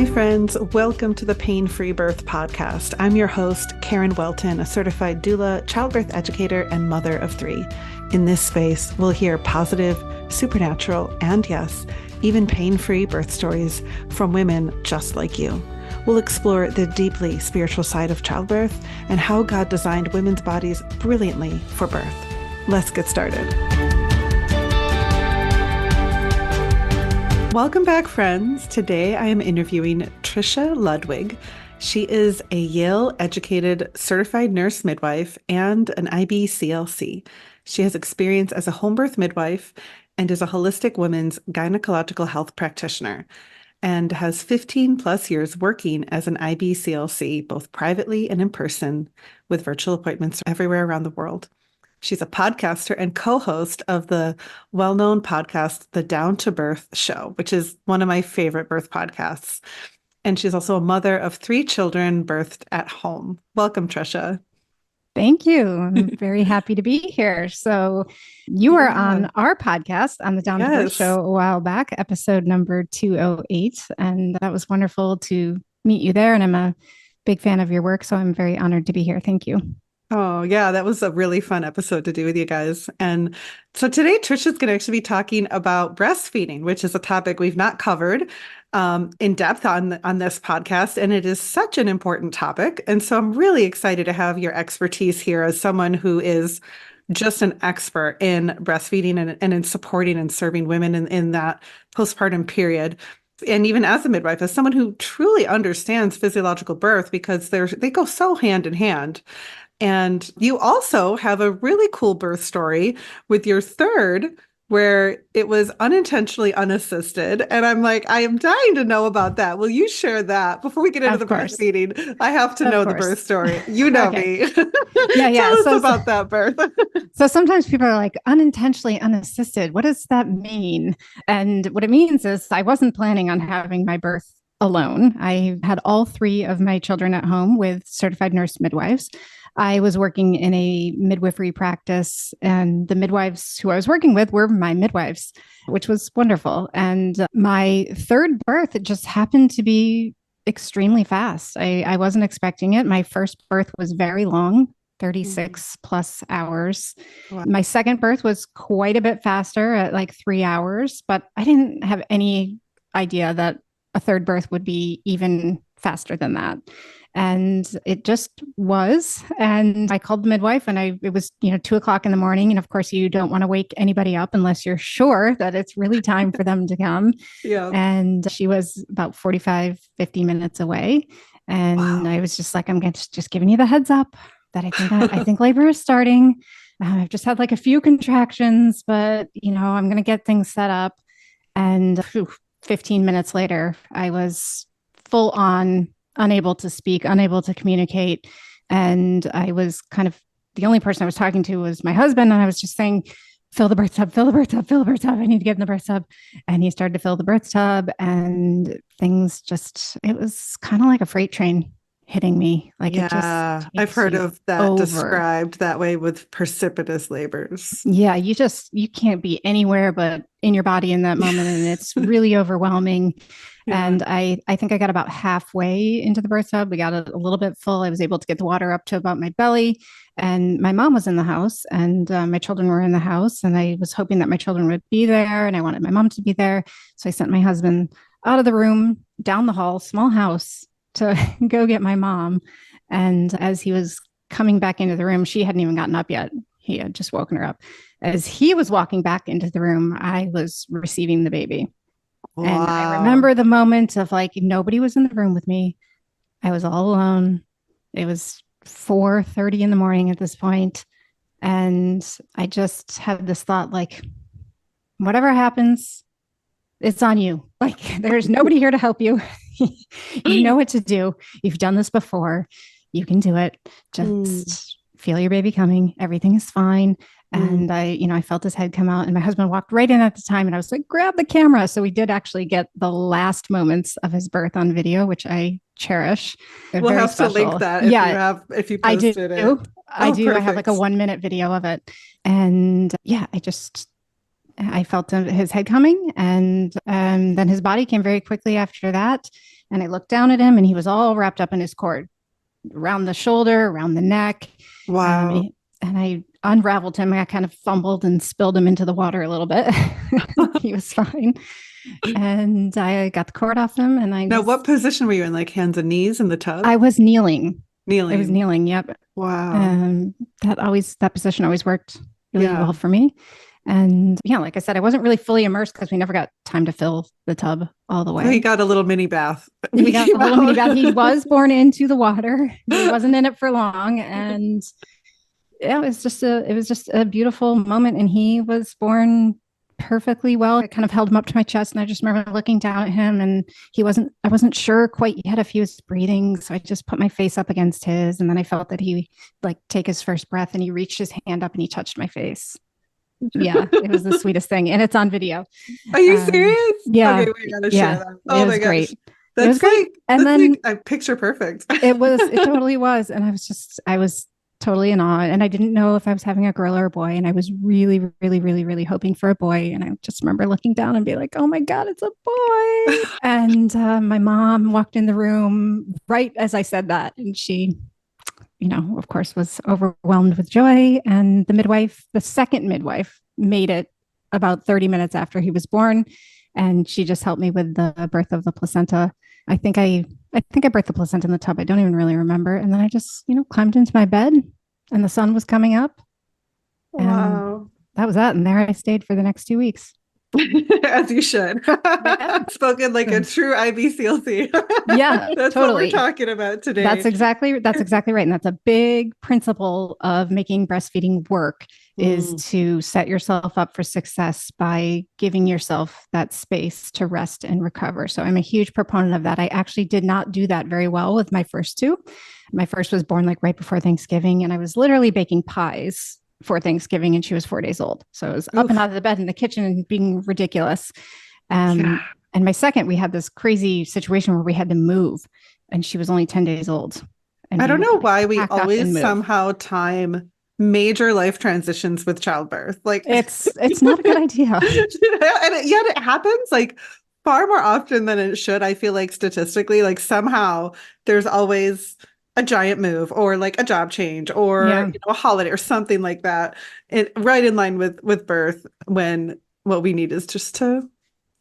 Hi, friends. Welcome to the Pain-Free Birth Podcast. I'm your host, Karen Welton, a certified doula, childbirth educator, and mother of three. In this space, we'll hear positive, supernatural, and yes, even pain-free birth stories from women just like you. We'll explore the deeply spiritual side of childbirth and how God designed women's bodies brilliantly for birth. Let's get started. Welcome back, friends. Today I am interviewing Trisha Ludwig. She is a Yale-educated certified nurse midwife and an IBCLC. She has experience as a home birth midwife and is a holistic women's gynecological health practitioner and has 15 plus years working as an IBCLC, both privately and in person, with virtual appointments everywhere around the world. She's a podcaster and co-host of the well-known podcast, The Down to Birth Show, which is one of my favorite birth podcasts. And she's also a mother of three children birthed at home. Welcome, Trisha. Thank you. I'm very happy to be here. So you were on our podcast on the Down to Birth Show a while back, episode number 208. And that was wonderful to meet you there. And I'm a big fan of your work. So I'm very honored to be here. Thank you. Oh, yeah, that was a really fun episode to do with you guys. And so today, Trisha's going to actually be talking about breastfeeding, which is a topic we've not covered in depth on this podcast. And it is such an important topic. And so I'm really excited to have your expertise here as someone who is just an expert in breastfeeding and in supporting and serving women in that postpartum period. And even as a midwife, as someone who truly understands physiological birth, because they go so hand in hand. And you also have a really cool birth story with your third, where it was unintentionally unassisted. And I'm like, I am dying to know about that. Will you share that before we get into the breastfeeding? I have to know the birth story. You know me. Yeah. Tell us about that birth. So sometimes people are like, unintentionally unassisted. What does that mean? And what it means is I wasn't planning on having my birth alone. I had all three of my children at home with certified nurse midwives. I was working in a midwifery practice, and the midwives who I was working with were my midwives, which was wonderful. And my third birth, it just happened to be extremely fast. I wasn't expecting it. My first birth was very long, 36 plus hours. Wow. My second birth was quite a bit faster at like 3 hours, but I didn't have any idea that a third birth would be even faster than that. And it just was. And I called the midwife, and it was, 2:00 in the morning. And of course, you don't want to wake anybody up unless you're sure that it's really time for them to come. Yeah. And she was about 45, 50 minutes away. And wow. I was just like, I'm just giving you the heads up that I think labor is starting. I've just had like a few contractions, but I'm going to get things set up. And 15 minutes later, I was full on unable to speak, unable to communicate. And I was kind of, the only person I was talking to was my husband. And I was just saying, fill the birth tub, fill the birth tub, fill the birth tub. I need to get in the birth tub. And he started to fill the birth tub, and things it was kind of like a freight train hitting me. Like, yeah, I've heard of that described that way with precipitous labors. Yeah, you can't be anywhere but in your body in that moment. And it's really overwhelming. Yeah. And I think I got about halfway into the birth tub. We got a little bit full. I was able to get the water up to about my belly. And my mom was in the house, and my children were in the house. And I was hoping that my children would be there, and I wanted my mom to be there. So I sent my husband out of the room, down the hall, small house, to go get my mom. And as he was coming back into the room, she hadn't even gotten up yet. He had just woken her up. As he was walking back into the room, I was receiving the baby. Wow. And I remember the moment of like, nobody was in the room with me. I was all alone. It was 4:30 in the morning at this point. And I just had this thought, like, whatever happens, it's on you. Like, there's nobody here to help you. You know what to do. You've done this before. You can do it. Just feel your baby coming. Everything is fine. And I felt his head come out, and my husband walked right in at the time, and I was like, grab the camera. So we did actually get the last moments of his birth on video, which I cherish. They're we'll have special. To link that if you posted it. I do. Perfect. I have like a 1-minute video of it. And yeah, I felt his head coming, and then his body came very quickly after that. And I looked down at him and he was all wrapped up in his cord around the shoulder, around the neck. Wow. And I unraveled him. I kind of fumbled and spilled him into the water a little bit. He was fine. And I got the cord off him and Now, what position were you in? Like hands and knees in the tub? I was kneeling. Kneeling. I was kneeling. Yep. Wow. That position always worked really well for me. And yeah, like I said, I wasn't really fully immersed because we never got time to fill the tub all the way. So he got a little mini bath. He got a little mini bath. He was born into the water. He wasn't in it for long. And yeah, it was just a beautiful moment. And he was born perfectly well. I kind of held him up to my chest and I just remember looking down at him and I wasn't sure quite yet if he was breathing. So I just put my face up against his and then I felt that he like take his first breath and he reached his hand up and he touched my face. Yeah, it was the sweetest thing. And it's on video. Are you serious? Yeah. Okay, we gotta share that. Oh my gosh. Great. That's it was great. And then picture perfect. It totally was. And I was totally in awe. And I didn't know if I was having a girl or a boy. And I was really, really, really, really hoping for a boy. And I just remember looking down and being like, oh my God, it's a boy. And my mom walked in the room right as I said that. And she, of course, was overwhelmed with joy. And the second midwife, made it about 30 minutes after he was born. And she just helped me with the birth of the placenta. I think I birthed the placenta in the tub. I don't even really remember. And then I just, climbed into my bed and the sun was coming up. Wow. That was that. And there I stayed for the next 2 weeks. As you should. Spoken like a true IBCLC. Yeah, that's totally. what we're talking about today. That's exactly right. And that's a big principle of making breastfeeding work is to set yourself up for success by giving yourself that space to rest and recover. So I'm a huge proponent of that. I actually did not do that very well with my first two. My first was born like right before Thanksgiving, and I was literally baking pies for Thanksgiving and she was 4 days old. So I was up and out of the bed in the kitchen and being ridiculous. And my second, we had this crazy situation where we had to move and she was only 10 days old. And I don't know why we always somehow time major life transitions with childbirth. Like it's not a good idea. And yet it happens like far more often than it should. I feel like statistically, like somehow there's always a giant move or like a job change or a holiday or something like that, right in line with birth, when what we need is just to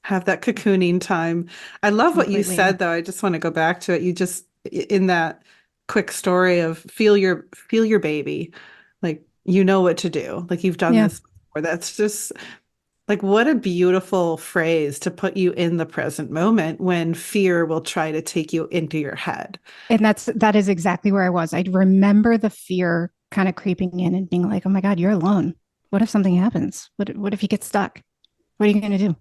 have that cocooning time. I love what you said though. I just want to go back to it. You just, in that quick story of feel your baby, like what to do, like you've done this before. That's just like, what a beautiful phrase to put you in the present moment when fear will try to take you into your head. And that is exactly where I was. I remember the fear kind of creeping in and being like, oh my God, you're alone. What if something happens? What if you get stuck? What are you going to do?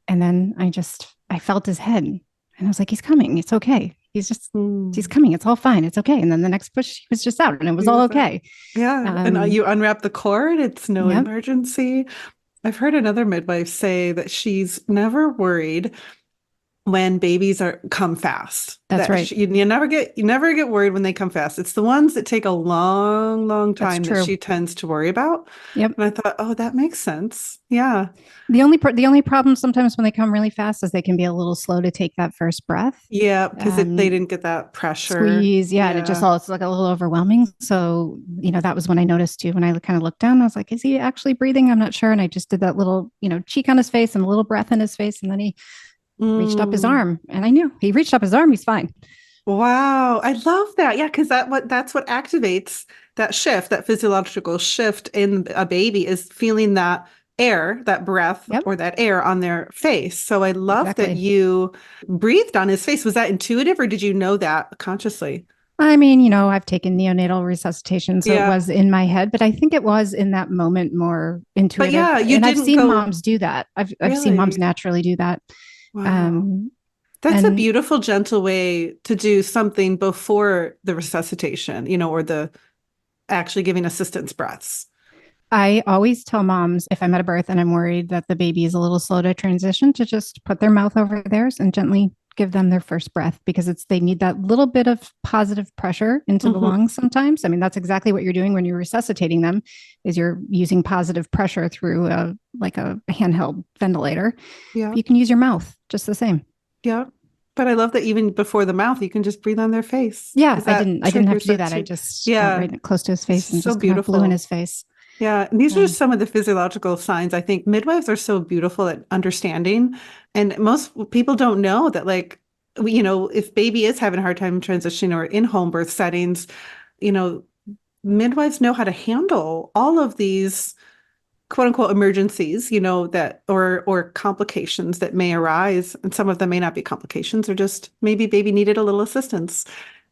And then I felt his head and I was like, he's coming. It's okay. He's coming. It's all fine. It's okay. And then the next push, he was just out and it was all okay. Yeah. And you unwrap the cord. It's no emergency. I've heard another midwife say that she's never worried when babies come fast. That's right. You never get worried when they come fast. It's the ones that take a long, long time that she tends to worry about. Yep. And I thought, oh, that makes sense. Yeah. The only problem sometimes when they come really fast is they can be a little slow to take that first breath. Yeah, because they didn't get that pressure. Squeeze. Yeah. And it's like a little overwhelming. So, that was when I noticed too, when I kind of looked down, I was like, is he actually breathing? I'm not sure. And I just did that little, cheek on his face and a little breath in his face. And then he reached up his arm and I knew he reached up his arm. He's fine. Wow. I love that. Yeah. Because that's what activates that shift, that physiological shift in a baby, is feeling that air, that breath or that air on their face. So I love that you breathed on his face. Was that intuitive or did you know that consciously? I mean, I've taken neonatal resuscitation, so it was in my head, but I think it was in that moment more intuitive. But yeah, I've seen moms do that. I've seen moms naturally do that. Wow. That's a beautiful, gentle way to do something before the resuscitation, or the actually giving assistance breaths. I always tell moms, if I'm at a birth and I'm worried that the baby is a little slow to transition, to just put their mouth over theirs and gently give them their first breath, because they need that little bit of positive pressure into the lungs sometimes. I mean, that's exactly what you're doing when you're resuscitating them, is you're using positive pressure through a handheld ventilator. Yeah. You can use your mouth just the same. Yeah. But I love that even before the mouth, you can just breathe on their face Yeah, because that I didn't have to triggers do it that. I too. just got Yeah, right close to his it's face and just so just kind of blew in beautiful. his face. Yeah, and these are Yeah. just some of the physiological signs. I think midwives are so beautiful at understanding, and most people don't know that, like, if baby is having a hard time transitioning or in home birth settings, you know, midwives know how to handle all of these quote unquote emergencies, that or complications that may arise. And some of them may not be complications, or just maybe baby needed a little assistance.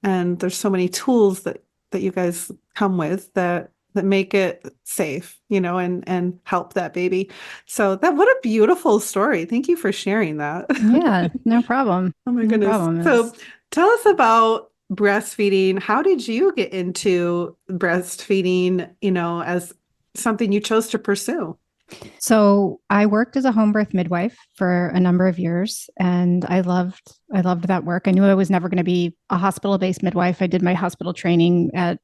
And there's so many tools that you guys come with that make it safe, and help that baby. So what a beautiful story. Thank you for sharing that. Yeah, no problem. Oh my No goodness. problem. So tell us about breastfeeding. How did you get into breastfeeding, as something you chose to pursue? So I worked as a home birth midwife for a number of years, and I loved that work. I knew I was never going to be a hospital-based midwife. I did my hospital training at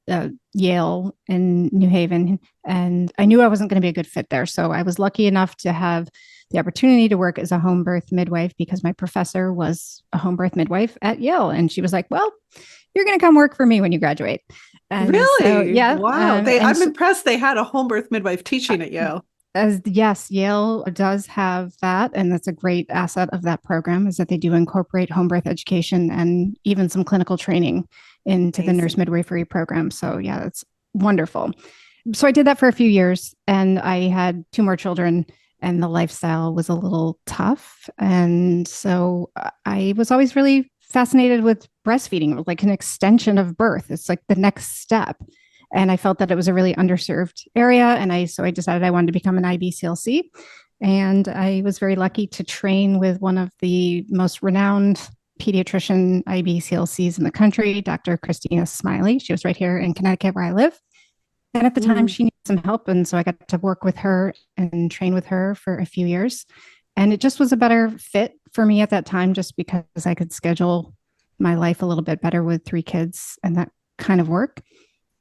Yale in New Haven, and I knew I wasn't going to be a good fit there. So I was lucky enough to have the opportunity to work as a home birth midwife because my professor was a home birth midwife at Yale, and she was like, "Well, you're going to come work for me when you graduate." And so, Really? yeah, Wow. and I'm impressed they had a home birth midwife teaching at Yale. as yes, Yale does have that, and that's a great asset of that program is that they do incorporate home birth education and even some clinical training into the nurse Amazing. midwifery program. So yeah, it's wonderful. So I did that for a few years, and I had two more children, and the lifestyle was a little tough, and so I was always really fascinated with breastfeeding. It was like an extension of birth. It's like the next step. And I felt that it was a really underserved area. And I decided I wanted to become an IBCLC. And I was very lucky to train with one of the most renowned pediatrician IBCLCs in the country, Dr. Christina Smiley. She was right here in Connecticut where I live. And at the time, Mm. she needed some help. And so I got to work with her and train with her for a few years. And it just was a better fit for me at that time, just because I could schedule my life a little bit better with three kids and that kind of work.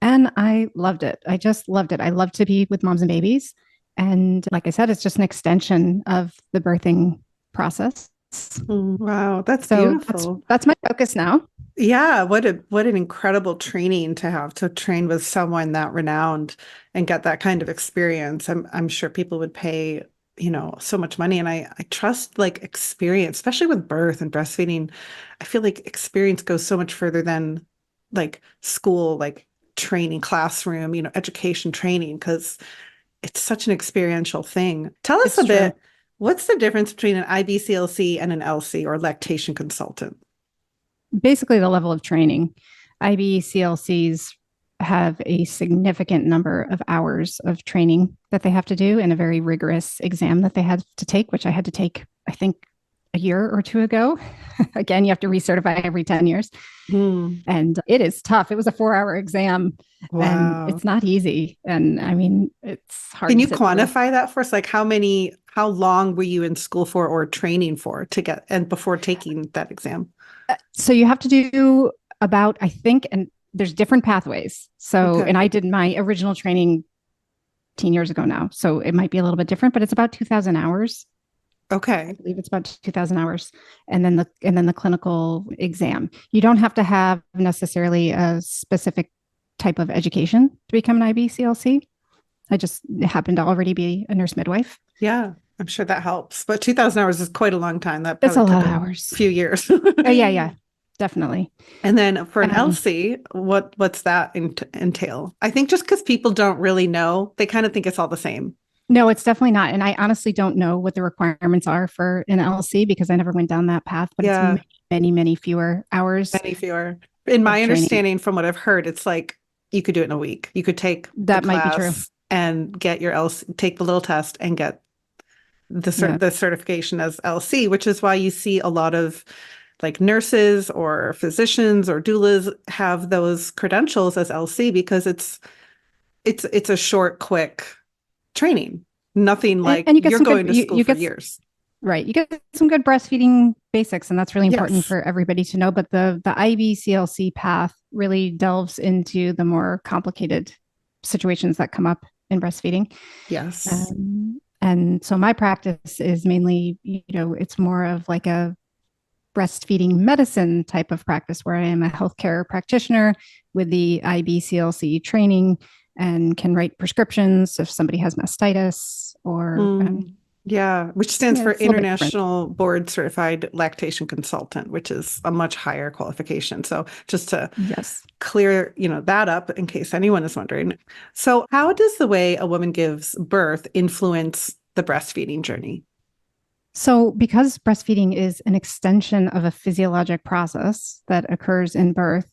And I loved it. I just loved it. I love to be with moms and babies. And like I said, it's just an extension of the birthing process. Wow, that's So beautiful. that's my focus now. Yeah, what an incredible training to have to train with someone that renowned and get that kind of experience. I'm sure people would pay, so much money. And I trust like experience, especially with birth and breastfeeding. I feel like experience goes so much further than like school, like training, classroom, education training, because it's such an experiential thing. Tell us It's a true. bit, what's the difference between an IBCLC and an LC or lactation consultant? Basically, the level of training. IBCLCs have a significant number of hours of training that they have to do and a very rigorous exam that they had to take, which I had to take, I think, a year or two ago. Again, you have to recertify every 10 years. Hmm. And it is tough. It was a 4 hour exam and Wow. it's not easy. And I mean, it's Can hard to you sit through. quantify that for us? Like how long were you in school for or training for to get and before taking that exam? So you have to do about, I think, and there's different pathways. So, Okay. and I did my original training 10 years ago now. So it might be a little bit different, but it's about 2000 hours. I Okay. believe it's about 2000 hours. And then the clinical exam. You don't have to have necessarily a specific type of education to become an IBCLC. I just happened to already be a nurse midwife. Yeah, I'm sure that helps. But 2000 hours is quite a long time. That It's probably a lot took of a hours. few years. Oh yeah, yeah, definitely. And then for an Um, LC, what's that entail? I think just because people don't really know, they kind of think it's all the same. no, it's definitely not. And I honestly don't know what the requirements are for an LC because I never went down that path, but it's Yeah, many, many, many fewer hours many fewer. In of my training. understanding, from what I've heard, it's like you could do it in a week. You could take the That might be true. class and get your LC, take the little test and get Yeah, the certification as LC, which is why you see a lot of like nurses or physicians or doulas have those credentials as LC because it's a short, quick training. Nothing like and you get you're some good going to you, school you for get years. right. You get some good breastfeeding basics, and that's really important Yes. for everybody to know. But the IBCLC path really delves into the more complicated situations that come up in breastfeeding. Yes. And so my practice is mainly, it's more of like a breastfeeding medicine type of practice where I am a healthcare practitioner with the IBCLC training and can write prescriptions if somebody has mastitis or yeah, which stands yeah, for it's a little bit different. International Board Certified Lactation Consultant, which is a much higher qualification. So just to Yes. clear, that up in case anyone is wondering. So how does the way a woman gives birth influence the breastfeeding journey? So, because breastfeeding is an extension of a physiologic process that occurs in birth,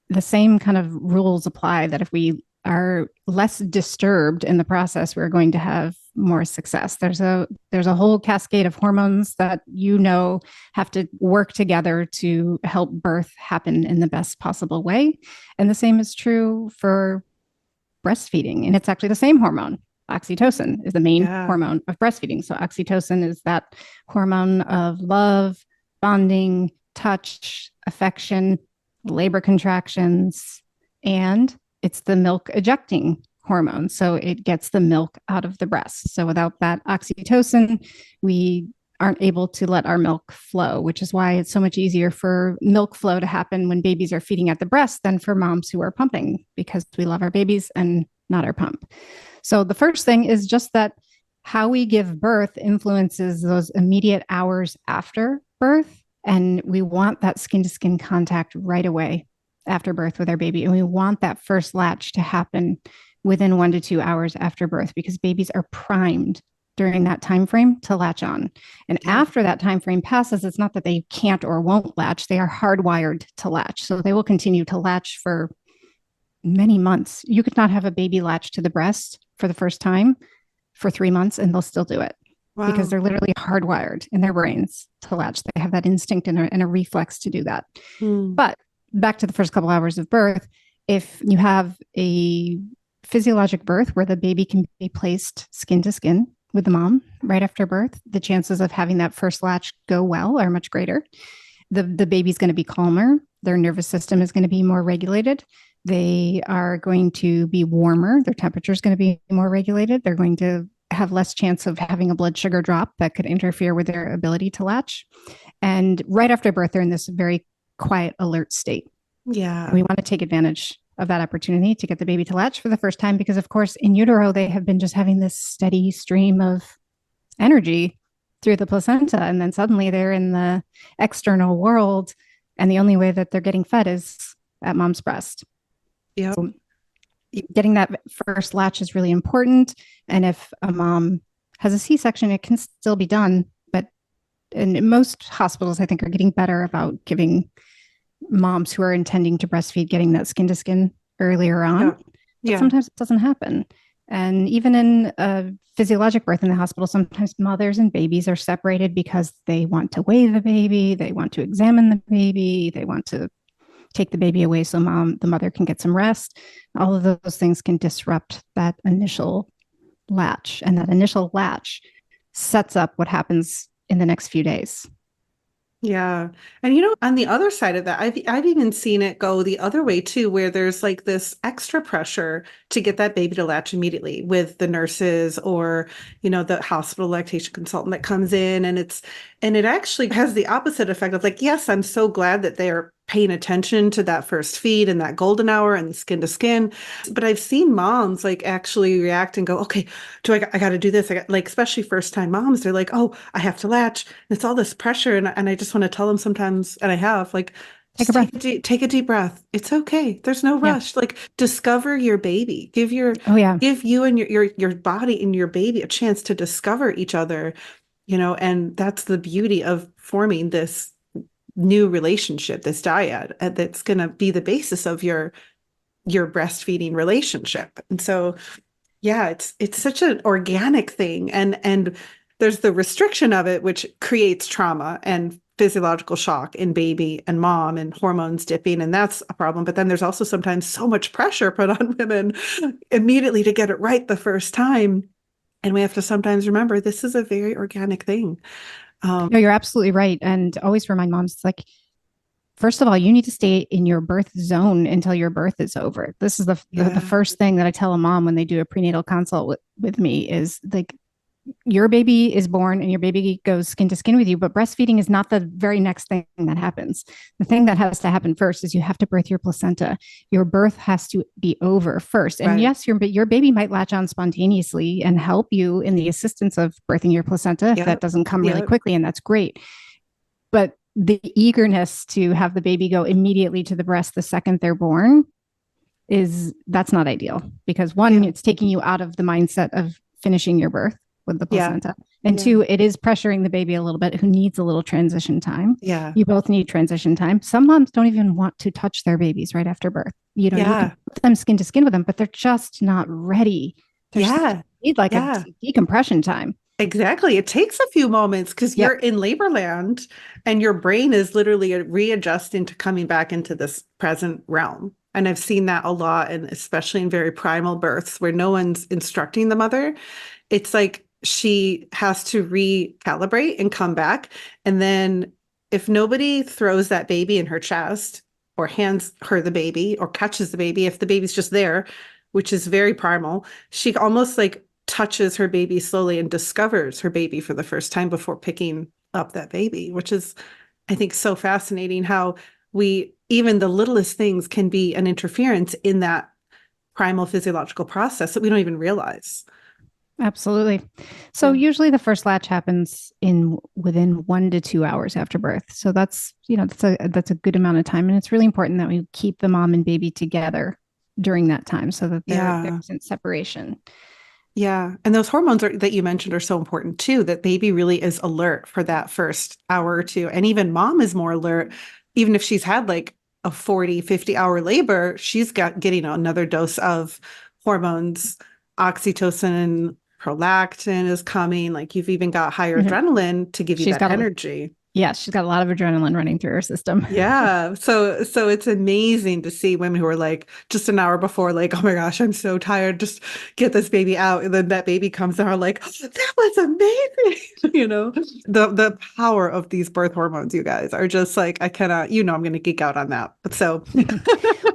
the same kind of rules apply that if we are less disturbed in the process, we're going to have more success. There's a whole cascade of hormones that have to work together to help birth happen in the best possible way. And the same is true for breastfeeding. And it's actually the same hormone. Oxytocin is the main hormone of breastfeeding. So oxytocin is that hormone of love, bonding, touch, affection, labor contractions, and it's the milk ejecting hormone. So it gets the milk out of the breast. So without that oxytocin, we aren't able to let our milk flow, which is why it's so much easier for milk flow to happen when babies are feeding at the breast than for moms who are pumping, because we love our babies and not our pump. So the first thing is just that how we give birth influences those immediate hours after birth. And we want that skin to skin contact right away after birth with our baby. And we want that first latch to happen within 1 to 2 hours after birth, because babies are primed during that time frame to latch on. And after that time frame passes, it's not that they can't or won't latch, they are hardwired to latch. So they will continue to latch for many months. You could not have a baby latch to the breast for the first time for 3 months and they'll still do it. Wow. Because they're literally hardwired in their brains to latch. They have that instinct and a reflex to do that. But back to the first couple hours of birth, if you have a physiologic birth where the baby can be placed skin to skin with the mom right after birth, the chances of having that first latch go well are much greater. The baby's going to be calmer. Their nervous system is going to be more regulated. They are going to be warmer. Their temperature is going to be more regulated. They're going to have less chance of having a blood sugar drop that could interfere with their ability to latch. And right after birth, they're in this very quiet, alert state. Yeah. And we want to take advantage of that opportunity to get the baby to latch for the first time, because of course in utero, they have been just having this steady stream of energy through the placenta. And then suddenly they're in the external world. And the only way that they're getting fed is at mom's breast. Yeah. So getting that first latch is really important. And if a mom has a C-section, it can still be done. But in most hospitals, I think, are getting better about giving moms who are intending to breastfeed getting that skin to skin earlier on. But sometimes it doesn't happen. And even in a physiologic birth in the hospital, sometimes mothers and babies are separated because they want to weigh the baby, they want to examine the baby, they want to take the baby away so the mother can get some rest. All of those things can disrupt that initial latch. And that initial latch sets up what happens in the next few days. Yeah. And on the other side of that, I've even seen it go the other way too, where there's like this extra pressure to get that baby to latch immediately with the nurses or, the hospital lactation consultant that comes in, and it actually has the opposite effect of like, yes, I'm so glad that they're paying attention to that first feed and that golden hour and the skin to skin. But I've seen moms like actually react and go, okay, I got to do this. Especially first time moms, they're like, oh, I have to latch. And it's all this pressure. And I just want to tell them sometimes, and I have like, take a deep breath. It's okay. There's no rush. Yeah. Like discover your baby, give you and your body and your baby a chance to discover each other, and that's the beauty of forming this new relationship, this dyad, that's going to be the basis of your breastfeeding relationship. And so, yeah, it's such an organic thing. And there's the restriction of it, which creates trauma and physiological shock in baby and mom and hormones dipping. And that's a problem. But then there's also sometimes so much pressure put on women immediately to get it right the first time. And we have to sometimes remember this is a very organic thing. No, you're absolutely right. And always remind moms, it's like, first of all, you need to stay in your birth zone until your birth is over. This is the first thing that I tell a mom when they do a prenatal consult with me is like, your baby is born and your baby goes skin to skin with you, but breastfeeding is not the very next thing that happens. The thing that has to happen first is you have to birth your placenta. Your birth has to be over first. And Right. yes, your baby might latch on spontaneously and help you in the assistance of birthing your placenta if that Yep. doesn't come really Yep. quickly, and that's great. But the eagerness to have the baby go immediately to the breast the second they're born is that's not ideal, because one, Yeah. it's taking you out of the mindset of finishing your birth with the Yeah. placenta, and Yeah. two, it is pressuring the baby a little bit, who needs a little transition time. Yeah. You both need transition time. Some moms don't even want to touch their babies right after birth. You can Yeah. put them skin to skin with them, but they're just not ready. They're Yeah. need like a Yeah. decompression time. Exactly. It takes a few moments because you're Yep. in labor land and your brain is literally readjusting to coming back into this present realm. And I've seen that a lot, and especially in very primal births where no one's instructing the mother. It's like she has to recalibrate and come back. And then if nobody throws that baby in her chest or hands her the baby or catches the baby, if the baby's just there, which is very primal, she almost like touches her baby slowly and discovers her baby for the first time before picking up that baby, which is, I think, so fascinating how even the littlest things can be an interference in that primal physiological process that we don't even realize. Absolutely. So Yeah. usually the first latch happens in within 1 to 2 hours after birth. So that's a good amount of time, and it's really important that we keep the mom and baby together during that time so that there Yeah. isn't separation. Yeah. And those hormones that you mentioned are so important too, that baby really is alert for that first hour or two. And even mom is more alert, even if she's had like a 40, 50-hour labor, she's getting another dose of hormones, oxytocin, prolactin is coming. Like you've even got higher Mhm. adrenaline to give you She's that got energy. Yes, she's got a lot of adrenaline running through her system. Yeah. So it's amazing to see women who are like just an hour before, like, oh my gosh, I'm so tired. Just get this baby out. And then that baby comes and are like, oh, that was amazing. The power of these birth hormones, you guys, are just like, I cannot, I'm gonna geek out on that. But so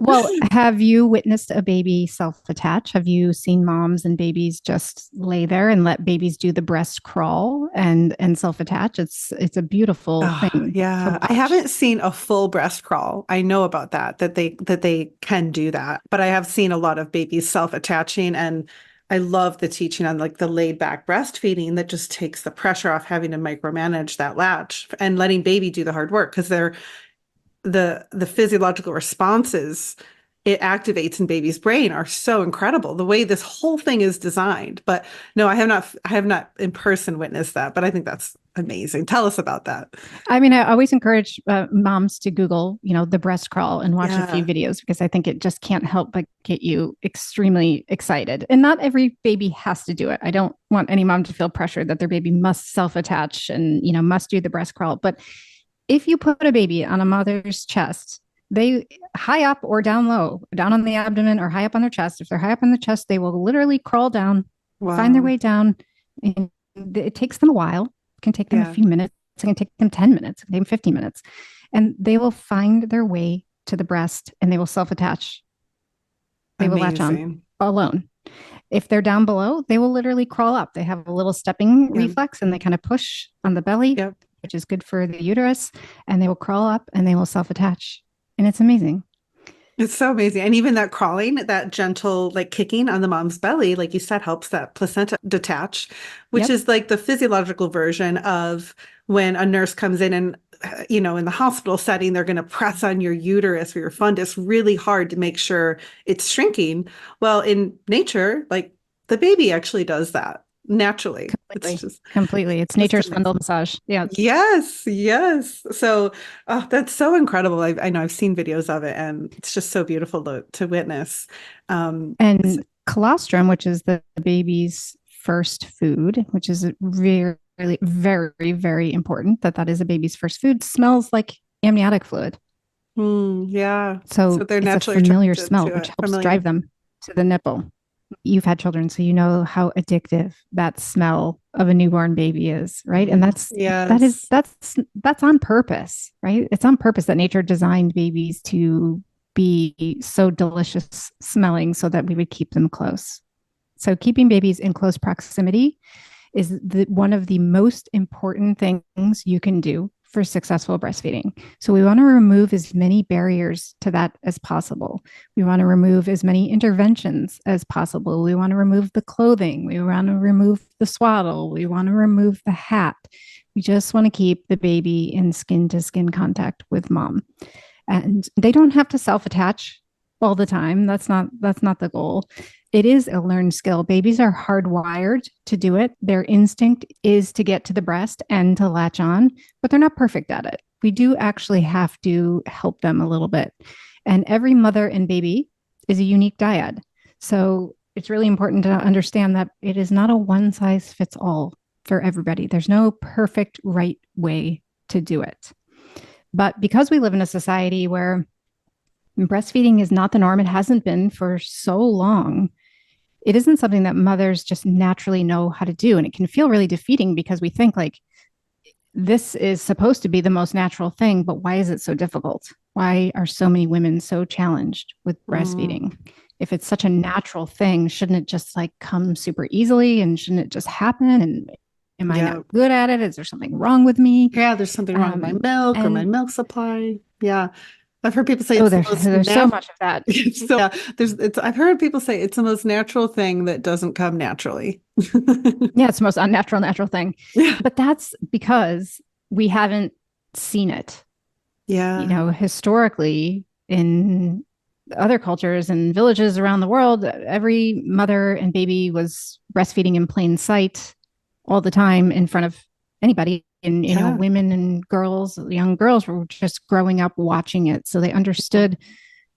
Well, have you witnessed a baby self-attach? Have you seen moms and babies just lay there and let babies do the breast crawl and self-attach? It's a beautiful oh, thing to yeah. I watch. haven't seen a full breast crawl. I know about that they can do that. But I have seen a lot of babies self-attaching, and I love the teaching on like the laid back breastfeeding that just takes the pressure off having to micromanage that latch and letting baby do the hard work because the physiological responses it activates in baby's brain are so incredible. The way this whole thing is designed. But no, I have not in person witnessed that, but I think that's amazing. Tell us about that. I mean, I always encourage moms to Google, the breast crawl and watch a few Yeah. videos, because I think it just can't help but get you extremely excited. And not every baby has to do it. I don't want any mom to feel pressured that their baby must self-attach and, must do the breast crawl. But if you put a baby on a mother's chest, they high up or down low, down on the abdomen or high up on their chest. If they're high up on the chest, they will literally crawl down, find their Wow. way down. And it takes them a while. It can take them a Yeah. few minutes. It can take them 10 minutes. It can take them 15 minutes. And they will find their way to the breast and they will self-attach. They will latch on Amazing. alone. If they're down below, they will literally crawl up. They have a little stepping Yeah. reflex and they kind of push on the belly, Yep. which is good for the uterus. And they will crawl up and they will self attach. And it's amazing. It's so amazing. And even that crawling, that gentle like kicking on the mom's belly, like you said, helps that placenta detach, which Yep. is like the physiological version of when a nurse comes in and, in the hospital setting, they're going to press on your uterus or your fundus really hard to make sure it's shrinking. Well, in nature, like the baby actually does that naturally. It's Completely. just, Completely. It's just nature's fundal amazing. massage. Yeah. Yes, yes. So, oh, that's so incredible. I know I've seen videos of it, and it's just so beautiful to witness. So- And colostrum, which is the baby's first food, which is very, very, very important that is a baby's first food, smells like amniotic fluid. yeah. So So they're it's a naturally familiar attracted smell, to which it. helps Familiar. drive them to the nipple. You've had children, so you know how addictive that smell of a newborn baby is, right? And Mhm. that's that is Yes. that's on purpose, right? It's on purpose that nature designed babies to be so delicious smelling so that we would keep them close. So keeping babies in close proximity is one of the most important things you can do for successful breastfeeding. So we want to remove as many barriers to that as possible. We want to remove as many interventions as possible. We want to remove the clothing. We want to remove the swaddle. We want to remove the hat. We just want to keep the baby in skin to skin contact with mom. And they don't have to self-attach all the time. That's not the goal. It is a learned skill. Babies are hardwired to do it. Their instinct is to get to the breast and to latch on, but they're not perfect at it. We do actually have to help them a little bit. And every mother and baby is a unique dyad. So it's really important to understand that it is not a one size fits all for everybody. There's no perfect right way to do it. But because we live in a society where breastfeeding is not the norm, it hasn't been for so long, it isn't something that mothers just naturally know how to do. And it can feel really defeating because we think like, this is supposed to be the most natural thing, but why is it so difficult? Why are so many women so challenged with breastfeeding? If it's such a natural thing, shouldn't it just like come super easily and shouldn't it just happen? And am I not good at it? Is there something wrong with me? Yeah, there's something wrong with my milk or my milk supply. Yeah. I've heard people say there's so much of that. So I've heard people say it's the most natural thing that doesn't come naturally. Yeah, it's the most unnatural, natural thing. Yeah. But that's because we haven't seen it. Yeah. You know, historically in other cultures and villages around the world, every mother and baby was breastfeeding in plain sight all the time in front of anybody. And, you know, women and girls, young girls were just growing up watching it. So they understood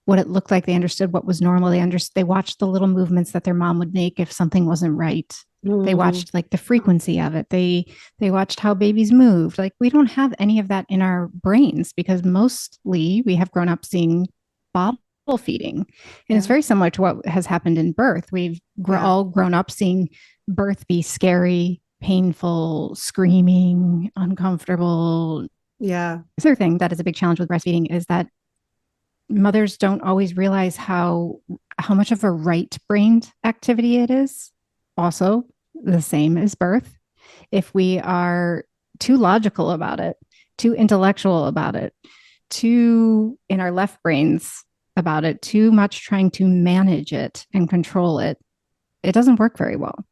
what it looked like. They understood what was normal. They watched the little movements that their mom would make if something wasn't right. They watched like the frequency of it. They watched how babies moved. Like we don't have any of that in our brains because mostly we have grown up seeing bottle feeding. And it's very similar to what has happened in birth. We've all grown up seeing birth be scary, painful, screaming, uncomfortable. Yeah. The other thing that is a big challenge with breastfeeding is that mothers don't always realize how much of a right-brained activity it is. Also, the same as birth. If we are too logical about it, too intellectual about it, too in our left brains about it, too much trying to manage it and control it, it doesn't work very well.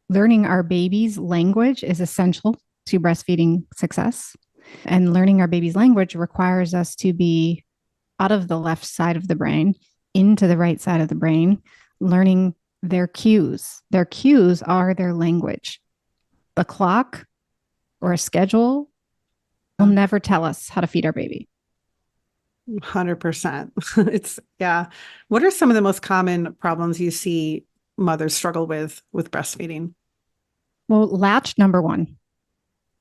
Learning our baby's language is essential to breastfeeding success. And learning our baby's language requires us to be out of the left side of the brain into the right side of the brain, learning their cues. Their cues are their language. The clock or a schedule will never tell us how to feed our baby. 100%. What are some of the most common problems you see mothers struggle with breastfeeding? Well, latch, number one.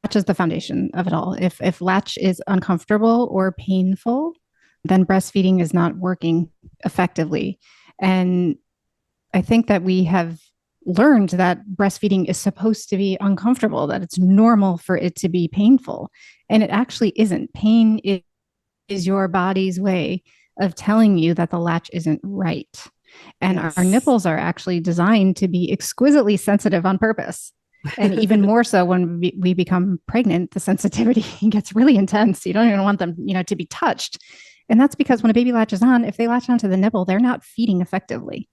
Latch is the foundation of it all. If latch is uncomfortable or painful, then breastfeeding is not working effectively. And I think that we have learned that breastfeeding is supposed to be uncomfortable, that it's normal for it to be painful. And it actually isn't. Pain is your body's way of telling you that the latch isn't right. And our nipples are actually designed to be exquisitely sensitive on purpose. And even more so when we become pregnant, the sensitivity gets really intense. You don't even want them, to be touched. And that's because when a baby latches on, if they latch onto the nipple, they're not feeding effectively.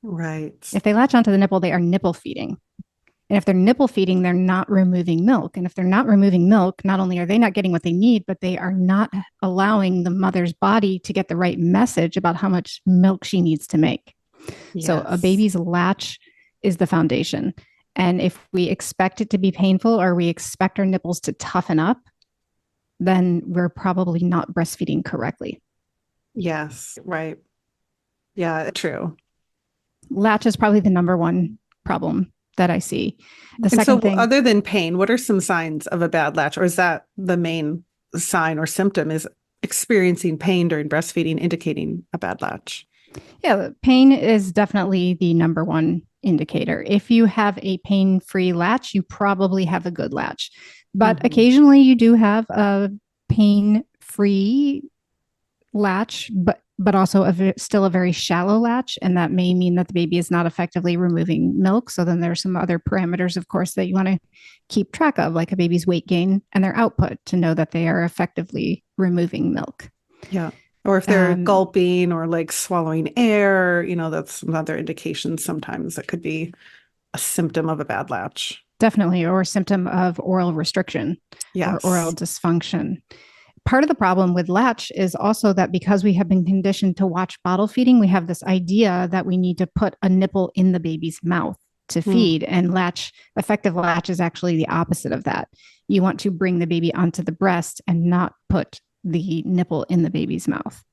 Right. If they latch onto the nipple, they are nipple feeding. And if they're nipple feeding, they're not removing milk. And if they're not removing milk, not only are they not getting what they need, but they are not allowing the mother's body to get the right message about how much milk she needs to make. Yes. So a baby's latch is the foundation. And if we expect it to be painful or we expect our nipples to toughen up, then we're probably not breastfeeding correctly. Yes, right. Yeah, true. Latch is probably the number one problem that I see. The second thing, other than pain, what are some signs of a bad latch? Or is that the main sign or symptom, is experiencing pain during breastfeeding indicating a bad latch? Yeah, pain is definitely the number one indicator. If you have a pain-free latch, you probably have a good latch. But occasionally you do have a pain-free latch, but but also still a very shallow latch. And that may mean that the baby is not effectively removing milk. So then there's some other parameters, of course, that you want to keep track of, like a baby's weight gain and their output to know that they are effectively removing milk. Yeah. Or if they're gulping or like swallowing air, that's another indication sometimes that could be a symptom of a bad latch. Definitely, or a symptom of oral restriction or oral dysfunction. Part of the problem with latch is also that because we have been conditioned to watch bottle feeding, we have this idea that we need to put a nipple in the baby's mouth to feed. And effective latch is actually the opposite of that. You want to bring the baby onto the breast and not put the nipple in the baby's mouth.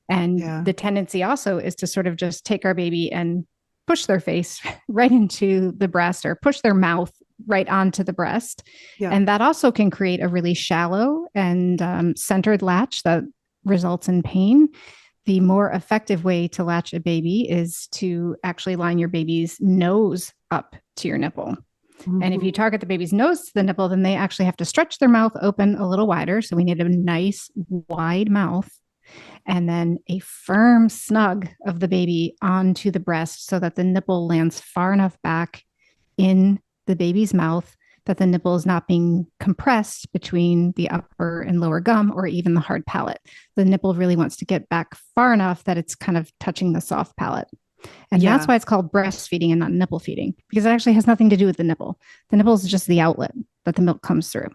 And the tendency also is to sort of just take our baby and push their face right into the breast or push their mouth right onto the breast. Yeah. And that also can create a really shallow and centered latch that results in pain. The more effective way to latch a baby is to actually line your baby's nose up to your nipple. Mm-hmm. And if you target the baby's nose to the nipple, then they actually have to stretch their mouth open a little wider. So we need a nice wide mouth. And then a firm snug of the baby onto the breast so that the nipple lands far enough back in the baby's mouth that the nipple is not being compressed between the upper and lower gum or even the hard palate. The nipple really wants to get back far enough that it's kind of touching the soft palate. And that's why it's called breastfeeding and not nipple feeding, because it actually has nothing to do with the nipple. The nipple is just the outlet that the milk comes through.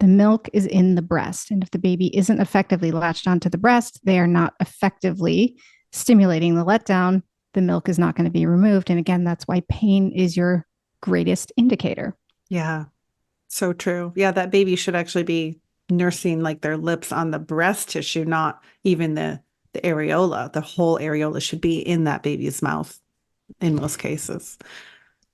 The milk is in the breast. And if the baby isn't effectively latched onto the breast, they are not effectively stimulating the letdown. The milk is not going to be removed. And again, that's why pain is your greatest indicator. Yeah, so true. Yeah, that baby should actually be nursing like their lips on the breast tissue, not even the areola. The whole areola should be in that baby's mouth in most cases.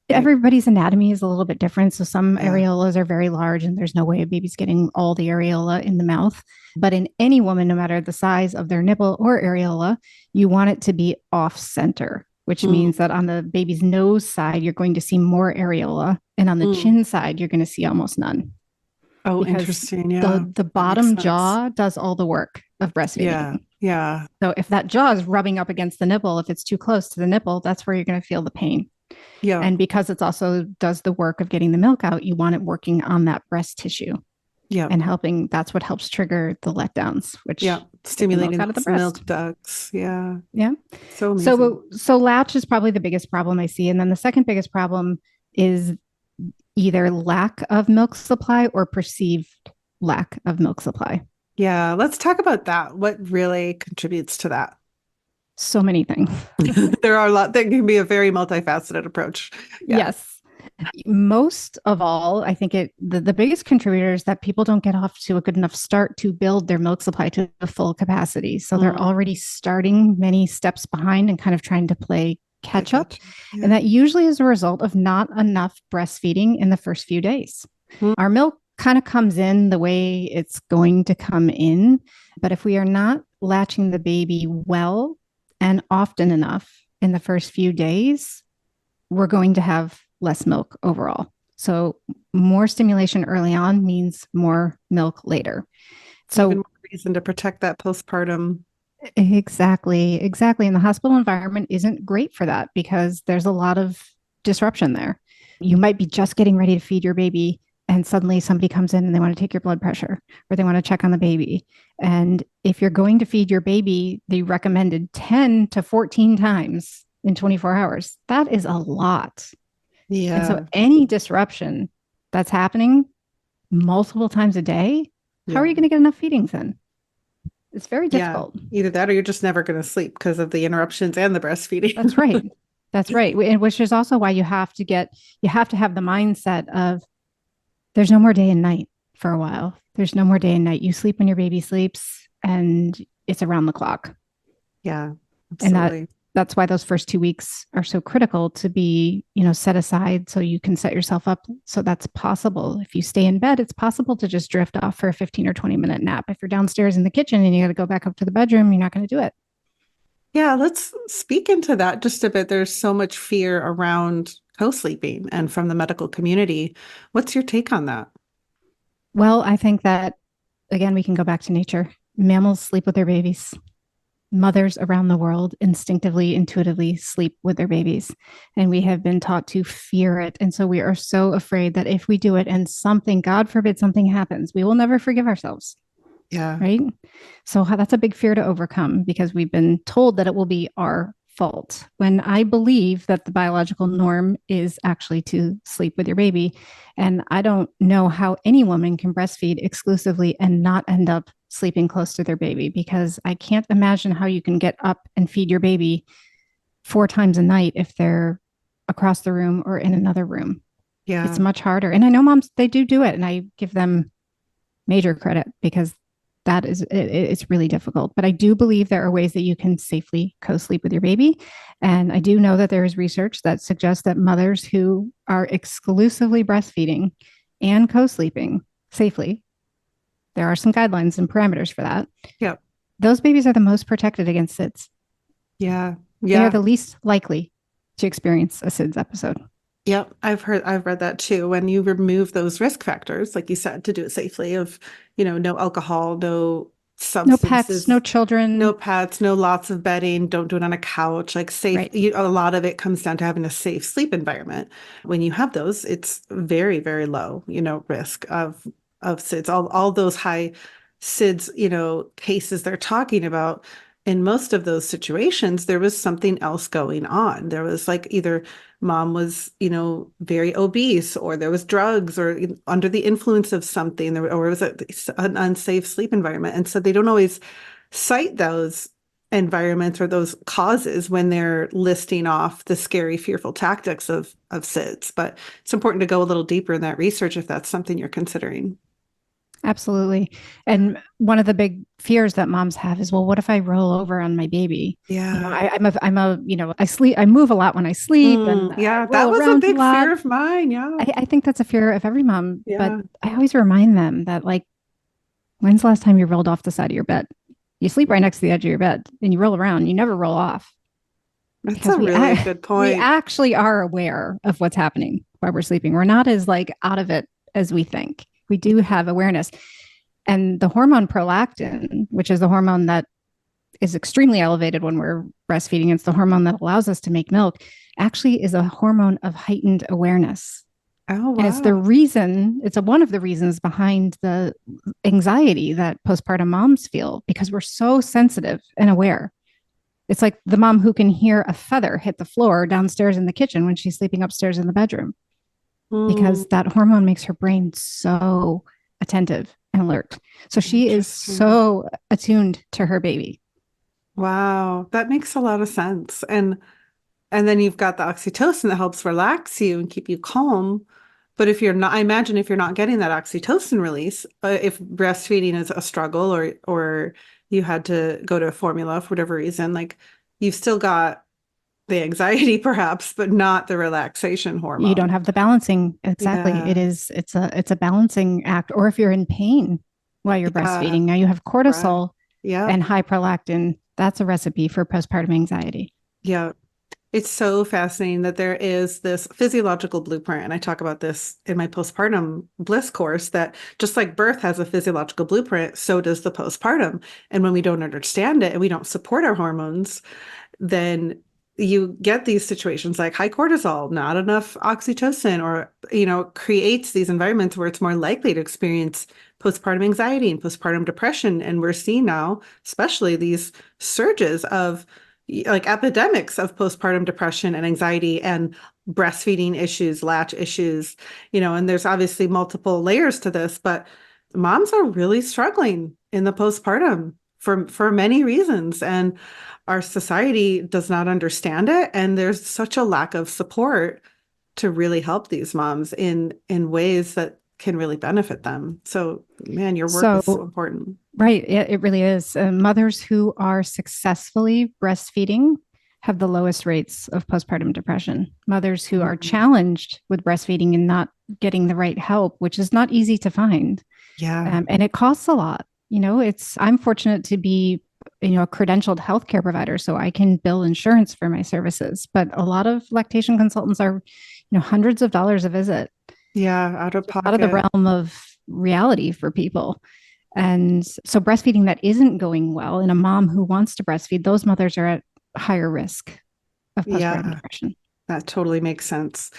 Everybody's anatomy is a little bit different. So some areolas are very large and there's no way a baby's getting all the areola in the mouth. But in any woman, no matter the size of their nipple or areola, you want it to be off center, which means that on the baby's nose side, you're going to see more areola. And on the chin side, you're going to see almost none. Oh, interesting. Yeah. The bottom jaw does all the work of breastfeeding. Yeah. Yeah. So if that jaw is rubbing up against the nipple, if it's too close to the nipple, that's where you're going to feel the pain. Yeah. And because it also does the work of getting the milk out, you want it working on that breast tissue. Yeah. And helping, that's what helps trigger the letdowns, which stimulating the out of the milk ducts. Yeah. Yeah. So amazing. So latch is probably the biggest problem I see. And then the second biggest problem is either lack of milk supply or perceived lack of milk supply. Yeah. Let's talk about that. What really contributes to that? So many things. There are a lot that can be a very multifaceted approach. Yeah. Yes. Most of all, I think the biggest contributor is that people don't get off to a good enough start to build their milk supply to the full capacity. So they're already starting many steps behind and kind of trying to play catch up. Yeah. And that usually is a result of not enough breastfeeding in the first few days. Our milk kind of comes in the way it's going to come in. But if we are not latching the baby well and often enough in the first few days, we're going to have less milk overall. So more stimulation early on means more milk later. So even more reason to protect that postpartum. Exactly. And the hospital environment isn't great for that because there's a lot of disruption there. You might be just getting ready to feed your baby and suddenly somebody comes in and they want to take your blood pressure or they want to check on the baby. And if you're going to feed your baby the recommended 10 to 14 times in 24 hours, that is a lot. Yeah. And so any disruption that's happening multiple times a day, how are you going to get enough feedings in? It's very difficult. Yeah. Either that or you're just never going to sleep because of the interruptions and the breastfeeding. That's right. That's right. And which is also why you have to have the mindset of there's no more day and night for a while. There's no more day and night. You sleep when your baby sleeps and it's around the clock. Yeah, absolutely. And that's why those first 2 weeks are so critical to be, set aside so you can set yourself up so that's possible. If you stay in bed, it's possible to just drift off for a 15 or 20-minute nap. If you're downstairs in the kitchen and you got to go back up to the bedroom, you're not going to do it. Yeah, let's speak into that just a bit. There's so much fear around co-sleeping and from the medical community. What's your take on that? Well, I think that, again, we can go back to nature. Mammals sleep with their babies. mothers around the world instinctively, intuitively sleep with their babies. And we have been taught to fear it. And so we are so afraid that if we do it and something, God forbid, something happens, we will never forgive ourselves. Yeah. Right. So that's a big fear to overcome because we've been told that it will be our fault. When I believe that the biological norm is actually to sleep with your baby. And I don't know how any woman can breastfeed exclusively and not end up sleeping close to their baby, because I can't imagine how you can get up and feed your baby 4 times a night if they're across the room or in another room. It's Yeah. much harder. And I know moms, they do it. And I give them major credit because it's really difficult. But I do believe there are ways that you can safely co-sleep with your baby. And I do know that there is research that suggests that mothers who are exclusively breastfeeding and co-sleeping safely, there are some guidelines and parameters for that. Yep. Those babies are the most protected against SIDS. Yeah. They are Yeah. the least likely to experience a SIDS episode. Yep, I've read that too. When you remove those risk factors, like you said, to do it safely, of, no alcohol, no No pets, no substances, no children. pets, no lots of bedding, don't do it on a couch, like safe. Right. A lot of it comes down to having a safe sleep environment. When you have those, it's very, very low, risk of SIDS. All those high SIDS, cases they're talking about. In most of those situations, there was something else going on. There was like either mom was, very obese, or there was drugs, or under the influence of something, or it was an unsafe sleep environment. And so they don't always cite those environments or those causes when they're listing off the scary, fearful tactics of SIDS. But it's important to go a little deeper in that research if that's something you're considering. Absolutely. And one of the big fears that moms have is, well, what if I roll over on my baby? Yeah. I move a lot when I sleep and I Yeah, that roll was a around a big lot. fear of mine. Yeah. I think that's a fear of every mom, but Yeah. I always remind them that, like, when's the last time you rolled off the side of your bed? You sleep right next to the edge of your bed and you roll around, you never roll off, That's because a really good we point. actually are aware of what's happening while we're sleeping. We're not as like out of it as we think. We do have awareness. And the hormone prolactin, which is the hormone that is extremely elevated when we're breastfeeding, it's the hormone that allows us to make milk, actually is a hormone of heightened awareness. Oh, And wow. it's one of the reasons behind the anxiety that postpartum moms feel, because we're so sensitive and aware. It's like the mom who can hear a feather hit the floor downstairs in the kitchen when she's sleeping upstairs in the bedroom, Mm, because that hormone makes her brain so attentive and alert. So she is interesting. so attuned to her baby. Wow, that makes a lot of sense. And then you've got the oxytocin that helps relax you and keep you calm. But if you're not, I imagine if you're not getting that oxytocin release, if breastfeeding is a struggle, or you had to go to a formula for whatever reason, like you've still got the anxiety perhaps, but not the relaxation You don't hormone. have the balancing. Exactly. Yeah. It's a balancing act. Or if you're in pain while you're Yeah. breastfeeding, now you have Right. cortisol Yeah. and high prolactin. That's a recipe for postpartum anxiety. Yeah. It's so fascinating that there is this physiological blueprint. And I talk about this in my postpartum bliss course, that just like birth has a physiological blueprint, so does the postpartum. And when we don't understand it and we don't support our hormones, then you get these situations like high cortisol, not enough oxytocin, or, creates these environments where it's more likely to experience postpartum anxiety and postpartum depression. And we're seeing now, especially these surges of like epidemics of postpartum depression and anxiety and breastfeeding issues, latch issues, and there's obviously multiple layers to this, but moms are really struggling in the postpartum for many reasons. And our society does not understand it. And there's such a lack of support to really help these moms in ways that can really benefit them. So, man, your work is so So, important. right, it really is. Mothers who are successfully breastfeeding have the lowest rates of postpartum depression. Mothers who are Mhm. challenged with breastfeeding and not getting the right help, which is not easy to find, Yeah. and it costs a lot. I'm fortunate to be, a credentialed healthcare provider, so I can bill insurance for my services. But a lot of lactation consultants are, hundreds of dollars a visit, Yeah. Out of out of the pocket. realm of reality for people. And so breastfeeding that isn't going well in a mom who wants to breastfeed, those mothers are at higher risk of postpartum Yeah, depression. that totally makes sense.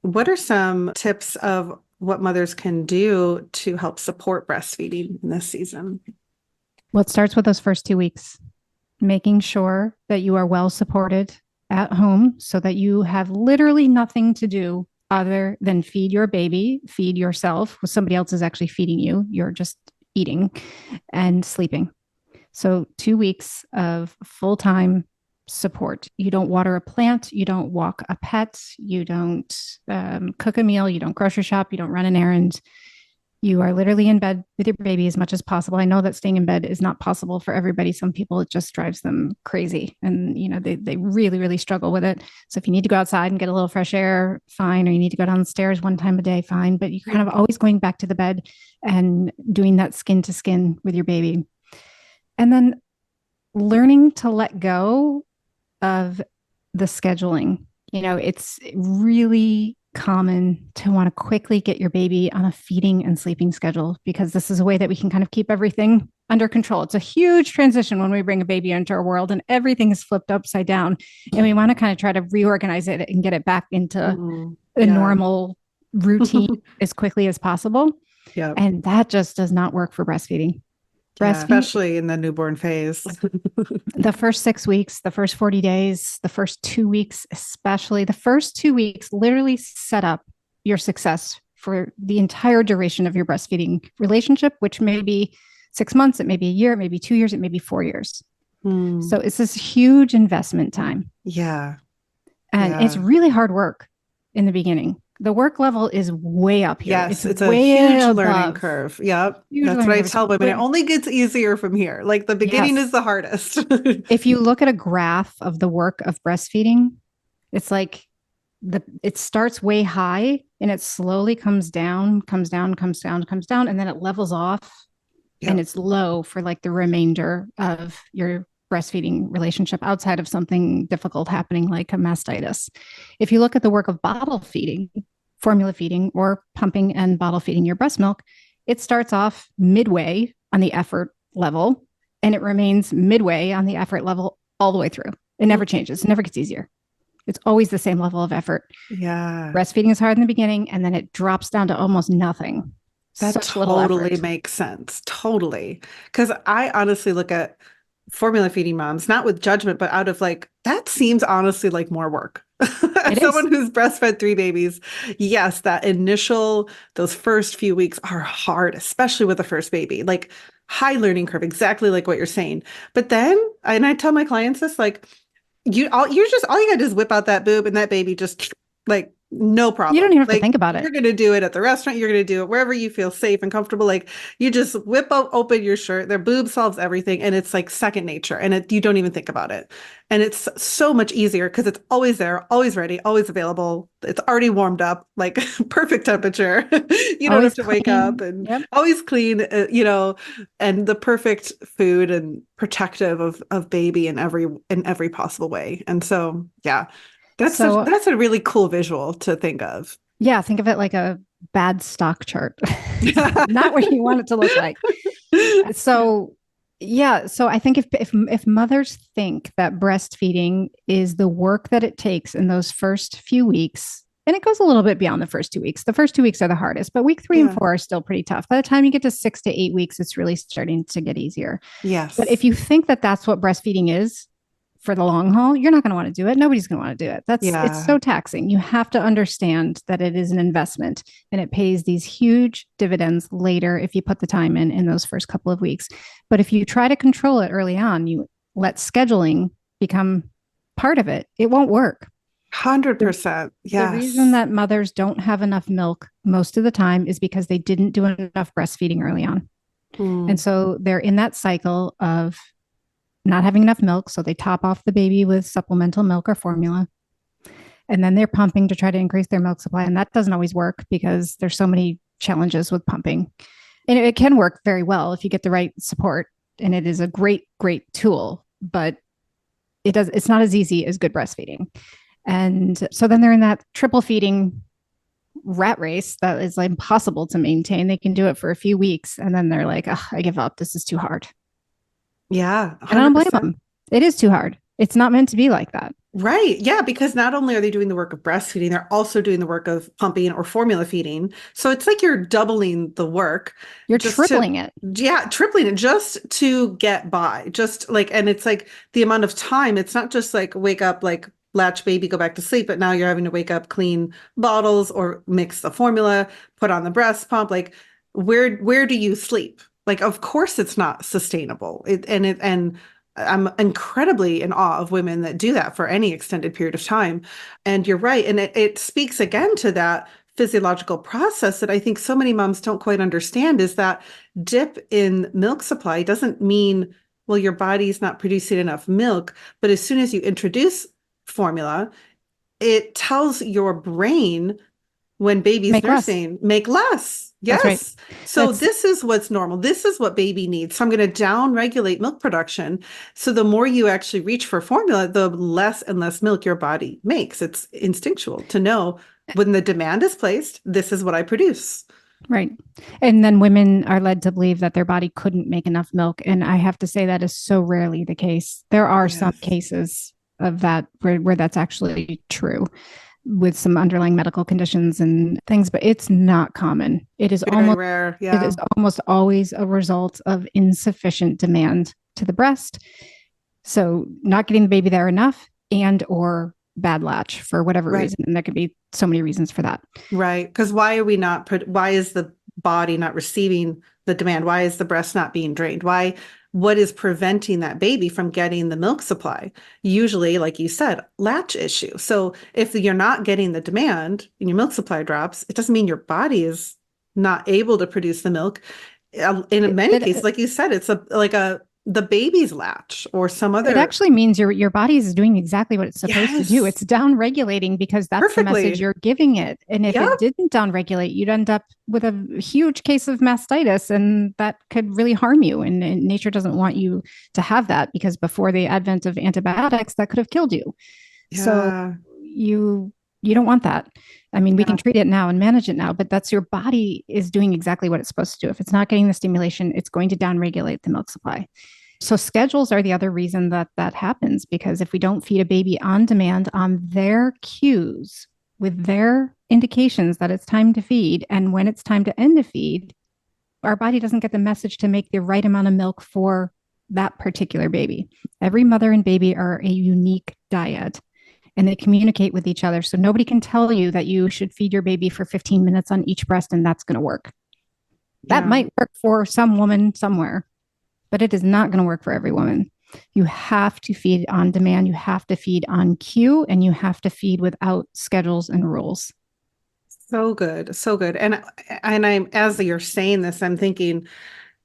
What are some tips of what mothers can do to help support breastfeeding in this season? Well, it starts with those first 2 weeks, making sure that you are well supported at home so that you have literally nothing to do other than feed your baby, feed yourself. Somebody else is actually feeding you. You're just eating and sleeping. So 2 weeks of full time support. You don't water a plant, you don't walk a pet, you don't cook a meal, you don't grocery shop, you don't run an errand. You are literally in bed with your baby as much as possible. I know that staying in bed is not possible for everybody. Some people, it just drives them crazy. And, they really, really struggle with it. So if you need to go outside and get a little fresh air, fine. Or you need to go downstairs one time a day, fine. But you're kind of always going back to the bed and doing that skin to skin with your baby. And then learning to let go of the scheduling. It's really common to want to quickly get your baby on a feeding and sleeping schedule because this is a way that we can kind of keep everything under control. It's a huge transition when we bring a baby into our world and everything is flipped upside down. And we want to kind of try to reorganize it and get it back into a normal routine as quickly as possible. Yeah. And that just does not work for breastfeeding. Yeah, especially in the newborn phase. The first 6 weeks, the first 40 days, the first 2 weeks, especially the first 2 weeks, literally set up your success for the entire duration of your breastfeeding relationship, which may be 6 months, it may be a year, it may be 2 years, it may be 4 years. So it's this huge investment time. Yeah. And it's really hard work in the beginning. The work level is way up here. Yes, it's a huge learning curve. Yep. That's what I tell women. It only gets easier from here. Like the beginning is the hardest. If you look at a graph of the work of breastfeeding, it's like it starts way high and it slowly comes down, and then it levels off and it's low for like the remainder of your breastfeeding relationship outside of something difficult happening like a mastitis. If you look at the work of bottle feeding, formula feeding, or pumping and bottle feeding your breast milk, it starts off midway on the effort level and it remains midway on the effort level all the way through. It never changes. It never gets easier. It's always the same level of effort. Yeah. Breastfeeding is hard in the beginning and then it drops down to almost nothing. That totally makes sense. Totally. Because I honestly look at formula feeding moms, not with judgment, but out of like, that seems honestly like more work. As someone who's breastfed 3 babies, yes, those first few weeks are hard, especially with the first baby, like high learning curve, exactly like what you're saying. But then, and I tell my clients this, like, all you gotta do is whip out that boob and that baby just like, no problem. You don't even have to think about it. You're going to do it at the restaurant. You're going to do it wherever you feel safe and comfortable. Like you just whip open your shirt. Their boob solves everything. And it's like second nature. And you don't even think about it. And it's so much easier because it's always there, always ready, always available. It's already warmed up, like perfect temperature. You don't have to wake up and always clean, and the perfect food and protective of baby in every possible way. And so, yeah. That's a really cool visual to think of. Yeah, think of it like a bad stock chart. Not what you want it to look like. So I think if mothers think that breastfeeding is the work that it takes in those first few weeks, and it goes a little bit beyond the first 2 weeks. The first 2 weeks are the hardest, but week 3 and 4 are still pretty tough. By the time you get to 6 to 8 weeks, it's really starting to get easier. Yes. But if you think that that's what breastfeeding is, for the long haul, you're not going to want to do it. Nobody's going to want to do it. It's so taxing. You have to understand that it is an investment and it pays these huge dividends later if you put the time in those first couple of weeks. But if you try to control it early on, you let scheduling become part of it, it won't work. 100%. Yes. The reason that mothers don't have enough milk most of the time is because they didn't do enough breastfeeding early on. And so they're in that cycle of not having enough milk. So they top off the baby with supplemental milk or formula. And then they're pumping to try to increase their milk supply. And that doesn't always work because there's so many challenges with pumping. And it can work very well if you get the right support. And it is a great, great tool, but it's not as easy as good breastfeeding. And so then they're in that triple feeding rat race that is like impossible to maintain. They can do it for a few weeks and then they're like, oh, I give up. This is too hard. Yeah, And I don't blame 100%. them. It is too hard. It's not meant to be like that. Right. Yeah, because not only are they doing the work of breastfeeding, they're also doing the work of pumping or formula feeding. So it's like you're doubling the work You're just to, tripling it. yeah, tripling it just to get by. Just like, and it's like the amount of time, it's not just like wake up, like latch baby, go back to sleep, but now you're having to wake up, clean bottles or mix the formula, put on the breast pump. Like, where do you sleep? Like, of course it's not sustainable. And I'm incredibly in awe of women that do that for any extended period of time. And you're right. And it speaks again to that physiological process that I think so many moms don't quite understand is that dip in milk supply doesn't mean, well, your body's not producing enough milk. But as soon as you introduce formula, it tells your brain when baby's Make less. nursing, make less. That's right. Yes. So That's this is what's normal. This is what baby needs. So I'm going to down regulate milk production. So the more you actually reach for formula, the less and less milk your body makes. It's instinctual to know when the demand is placed, this is what I produce. right. And then women are led to believe that their body couldn't make enough milk. And I have to say that is so rarely the case. There are some Yes. cases of that where that's actually true with some underlying medical conditions and things, but it's not common. Very rare. It Yeah. is almost always a result of insufficient demand to the breast. So not getting the baby there enough and or bad latch for whatever Right. reason. And there could be so many reasons for that. Right. Because why is the body not receiving the demand? Why is the breast not being drained? What is preventing that baby from getting the milk supply? Usually, like you said, latch issue. So if you're not getting the demand and your milk supply drops, it doesn't mean your body is not able to produce the milk. In many cases, like you said, it's the baby's latch or some It other. actually means your body is doing exactly what it's supposed to do. Yes. It's down regulating because that's the message Perfectly. you're giving it. And if Yep. it didn't down regulate, you'd end up with a huge case of mastitis, and that could really harm you. And nature doesn't want you to have that because before the advent of antibiotics, that could have killed you. So Yeah. you don't want that. I mean, we Yeah. can treat it now and manage it now, but that's your body is doing exactly what it's supposed to do. If it's not getting the stimulation, it's going to downregulate the milk supply. So schedules are the other reason that that happens, because if we don't feed a baby on demand on their cues with their indications that it's time to feed and when it's time to end a feed, our body doesn't get the message to make the right amount of milk for that particular baby. Every mother and baby are a unique dyad and they communicate with each other. So nobody can tell you that you should feed your baby for 15 minutes on each breast and that's going to work. That Yeah. might work for some woman somewhere, but it is not going to work for every woman. You have to feed on demand. You have to feed on cue, and you have to feed without schedules and rules. So good. So good. And I'm as you're saying this, I'm thinking,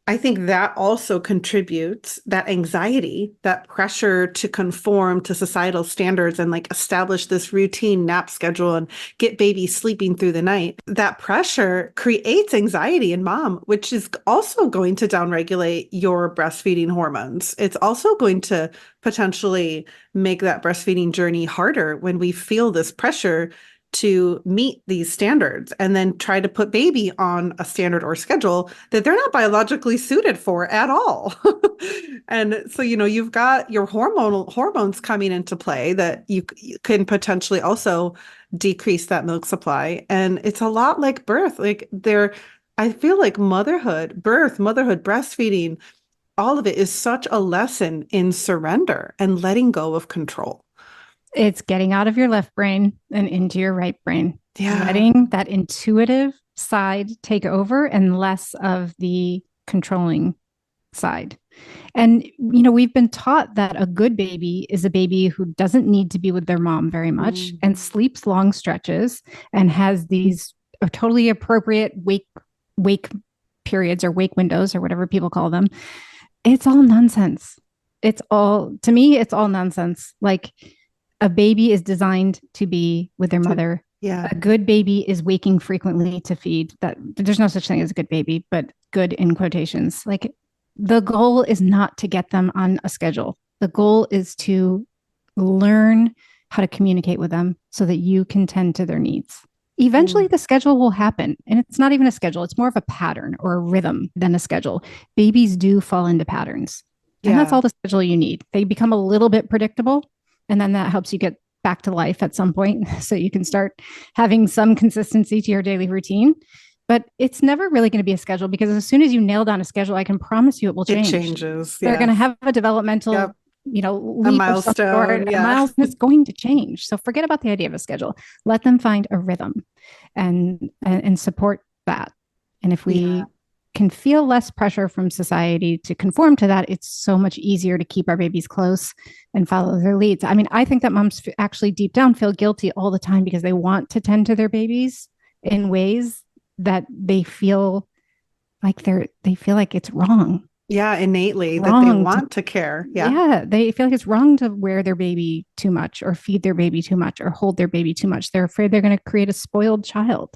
I think that also contributes that anxiety, that pressure to conform to societal standards and like establish this routine nap schedule and get baby sleeping through the night. That pressure creates anxiety in mom, which is also going to downregulate your breastfeeding hormones. It's also going to potentially make that breastfeeding journey harder when we feel this pressure to meet these standards and then try to put baby on a standard or schedule that they're not biologically suited for at all. And so, you've got your hormones coming into play that you can potentially also decrease that milk supply. And it's a lot like birth. I feel like motherhood, breastfeeding, all of it is such a lesson in surrender and letting go of control. It's getting out of your left brain and into your right brain, Yeah. letting that intuitive side take over and less of the controlling side. And, we've been taught that a good baby is a baby who doesn't need to be with their mom very much and sleeps long stretches and has these totally appropriate wake periods or wake windows or whatever people call them. It's all nonsense. To me, it's all nonsense. Like, a baby is designed to be with their mother. Yeah. A good baby is waking frequently to feed. That there's no such thing as a good baby, but good in quotations. Like, the goal is not to get them on a schedule. The goal is to learn how to communicate with them so that you can tend to their needs. Eventually, Mm. the schedule will happen. And it's not even a schedule, it's more of a pattern or a rhythm than a schedule. Babies do fall into patterns. And that's Yeah. all the schedule you need. They become a little bit predictable. And then that helps you get back to life at some point. So you can start having some consistency to your daily routine. But it's never really going to be a schedule because as soon as you nail down a schedule, I can promise you it will It change. changes. They're going to Yes. have a developmental, Yep. A leap of some milestone. sort, a Yeah. milestone is going to change. So forget about the idea of a schedule. Let them find a rhythm and support that. And if Yeah. we can feel less pressure from society to conform to that, it's so much easier to keep our babies close and follow their leads. I mean, I think that moms actually deep down feel guilty all the time because they want to tend to their babies in ways that they feel like it's wrong. Yeah. Innately that they Wrong to want to care. Yeah. Yeah, they feel like it's wrong to wear their baby too much or feed their baby too much or hold their baby too much. They're afraid they're going to create a spoiled child.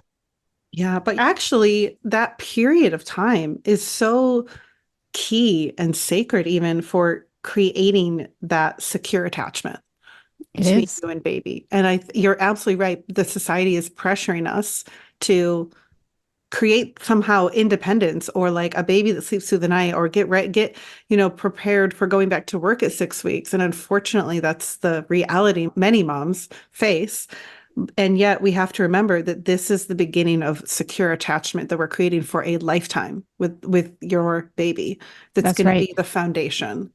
Yeah. But actually, that period of time is so key and sacred, even for creating that secure attachment It between is. you and baby. And you're absolutely right. The society is pressuring us to create somehow independence, or like a baby that sleeps through the night, or get prepared for going back to work at 6 weeks. And unfortunately, that's the reality many moms face. And yet we have to remember that this is the beginning of secure attachment that we're creating for a lifetime with your baby. That's That's going to right. be the foundation.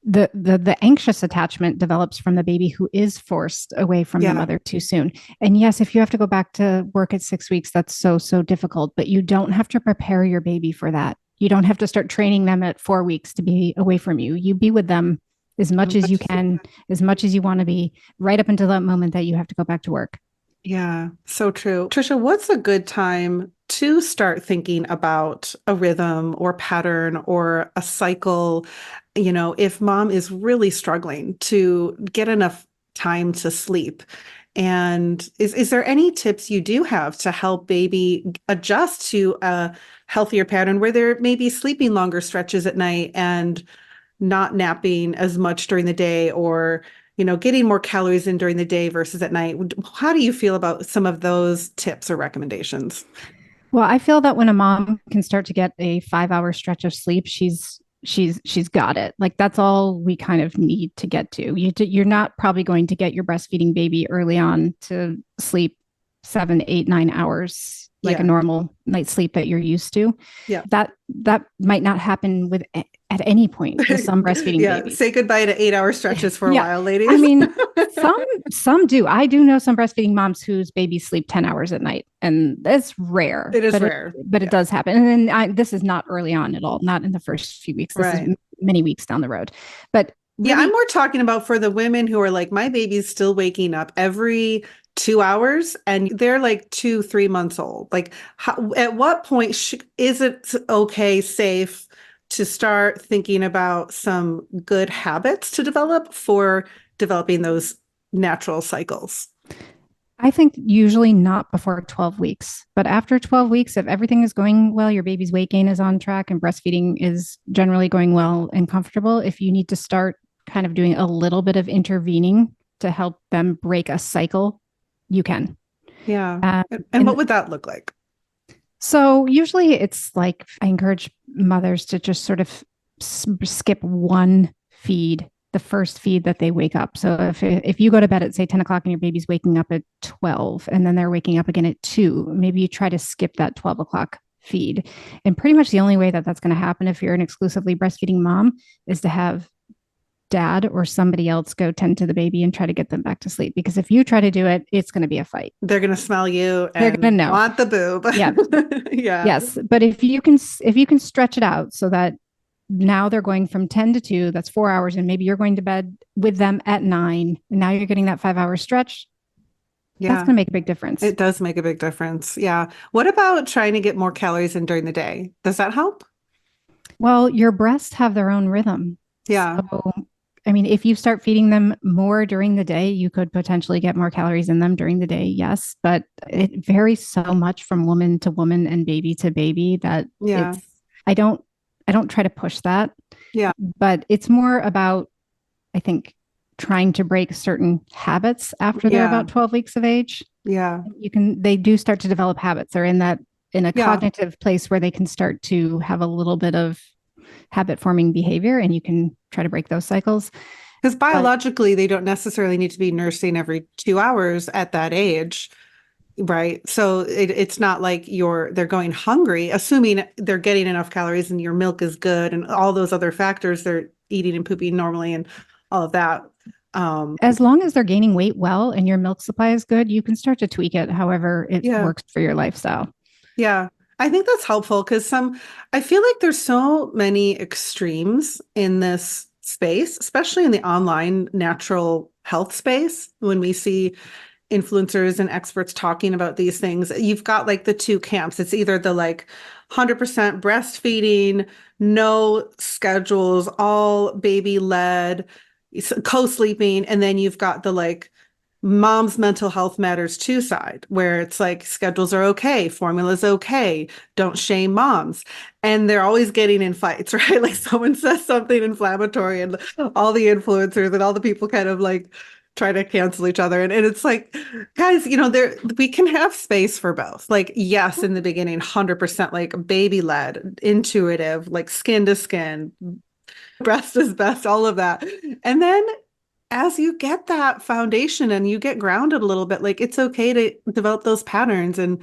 The anxious attachment develops from the baby who is forced away from the Yeah. mother too soon. And yes, if you have to go back to work at 6 weeks, that's so difficult, but you don't have to prepare your baby for that. You don't have to start training them at 4 weeks to be away from you. You be with them as much as you can, as much as you want to be, right up until that moment that you have to go back to work. Yeah, so true. Trisha, what's a good time to start thinking about a rhythm or pattern or a cycle? If mom is really struggling to get enough time to sleep. And is there any tips you do have to help baby adjust to a healthier pattern where they're maybe sleeping longer stretches at night and not napping as much during the day, or getting more calories in during the day versus at night? How do you feel about some of those tips or recommendations? Well, I feel that when a mom can start to get a 5 hour stretch of sleep, she's got it. Like that's all we kind of need to get to. You're not probably going to get your breastfeeding baby early on to sleep 7, 8, 9 hours like a Yeah. normal night's sleep that you're used to. Yeah. That might not happen with at any point with some breastfeeding Yeah. babies. Say goodbye to 8 hour stretches for a Yeah. while, I ladies. mean, some do. I do know some breastfeeding moms whose babies sleep 10 hours at night, and it's rare, It is but rare. it Yeah. does happen. And then this is not early on at all, not in the first few weeks. This is Right. many weeks down the road. But Yeah, I'm really, more talking about for the women who are like, my baby's still waking up every 2 hours and they're like 2, 3 months old. Like, at what point is it okay, safe to start thinking about some good habits to develop for developing those natural cycles? I think usually not before 12 weeks, but after 12 weeks, if everything is going well, your baby's weight gain is on track and breastfeeding is generally going well and comfortable. If you need to start kind of doing a little bit of intervening to help them break a cycle, you can. Yeah. Uh, And what and would that look like? so usually it's like I encourage mothers to just sort of skip one feed, the first feed that they wake up. So if you go to bed at say 10 o'clock and your baby's waking up at 12 and then they're waking up again at 2, maybe you try to skip that 12 o'clock feed. And pretty much the only way that that's going to happen if you're an exclusively breastfeeding mom is to have dad or somebody else go tend to the baby and try to get them back to sleep. Because if you try to do it, it's going to be a fight. They're going to smell you They're going and to know. want the boob. Yeah. Yeah. Yes. But if you can stretch it out so that now they're going from 10 to 2, that's 4 hours, and maybe you're going to bed with them at 9, and now you're getting that 5 hour stretch, that's Yeah. going to make a big difference. It does make a big difference. Yeah. What about trying to get more calories in during the day? Does that help? Well, your breasts have their own rhythm. Yeah. So, I mean, if you start feeding them more during the day, you could potentially get more calories in them during the day. Yes. But it varies so much from woman to woman and baby to baby that Yeah. I don't, I don't try to push that. Yeah. But it's more about, I think, trying to break certain habits after they're Yeah. about 12 weeks of age. Yeah. They do start to develop habits. They're in a Yeah. cognitive place where they can start to have a little bit of habit forming behavior, and you can try to break those cycles. Because But biologically, they don't necessarily need to be nursing every 2 hours at that age. Right. So it's not like they're going hungry, assuming they're getting enough calories and your milk is good and all those other factors, they're eating and pooping normally and all of that. as long as they're gaining weight well and your milk supply is good, you can start to tweak it however it Yeah. works for your lifestyle. Yeah. I think that's helpful because I feel like there's so many extremes in this space, especially in the online natural health space. When we see influencers and experts talking about these things, you've got like the two camps. It's either the like 100% breastfeeding, no schedules, all baby led, co-sleeping, and then you've got the like mom's mental health matters too side, where it's like schedules are okay, formula's okay, don't shame moms. And they're always getting in fights, right? Like someone says something inflammatory and all the influencers and all the people kind of like try to cancel each other. And it's like, guys, we can have space for both. Like, yes, in the beginning, 100% like baby led, intuitive, like skin to skin, breast is best, all of that. And then as you get that foundation and you get grounded a little bit, like it's okay to develop those patterns. And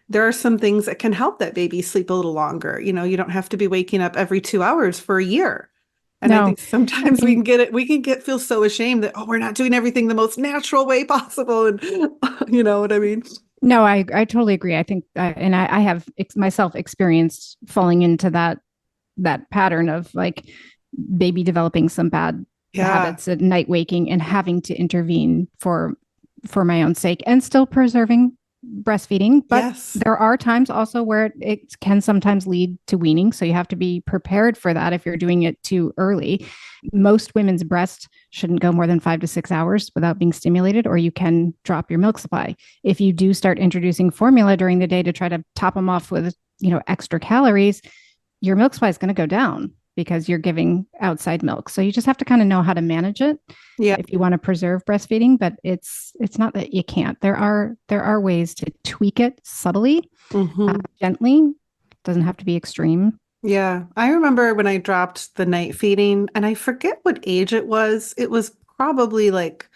there are some things that can help that baby sleep a little longer. You don't have to be waking up every 2 hours for a year. And I No, think I sometimes mean, we can feel so ashamed that, oh, we're not doing everything the most natural way possible. And you know what I mean? no, I totally agree. I think, and I have myself experienced falling into that pattern of like baby developing some bad Yeah. habits at night waking and having to intervene for my own sake and still preserving breastfeeding. But Yes. there are times also where it can sometimes lead to weaning. So you have to be prepared for that if you're doing it too early. Most women's breasts shouldn't go more than 5 to 6 hours without being stimulated, or you can drop your milk supply. If you do start introducing formula during the day to try to top them off with, extra calories, your milk supply is going to go down because you're giving outside milk. So you just have to kind of know how to manage it Yeah. if you want to preserve breastfeeding, but it's not that you can't. There are ways to tweak it subtly, Hmm. gently. It doesn't have to be extreme. Yeah. I remember when I dropped the night feeding, and I forget what age it was. It was probably like,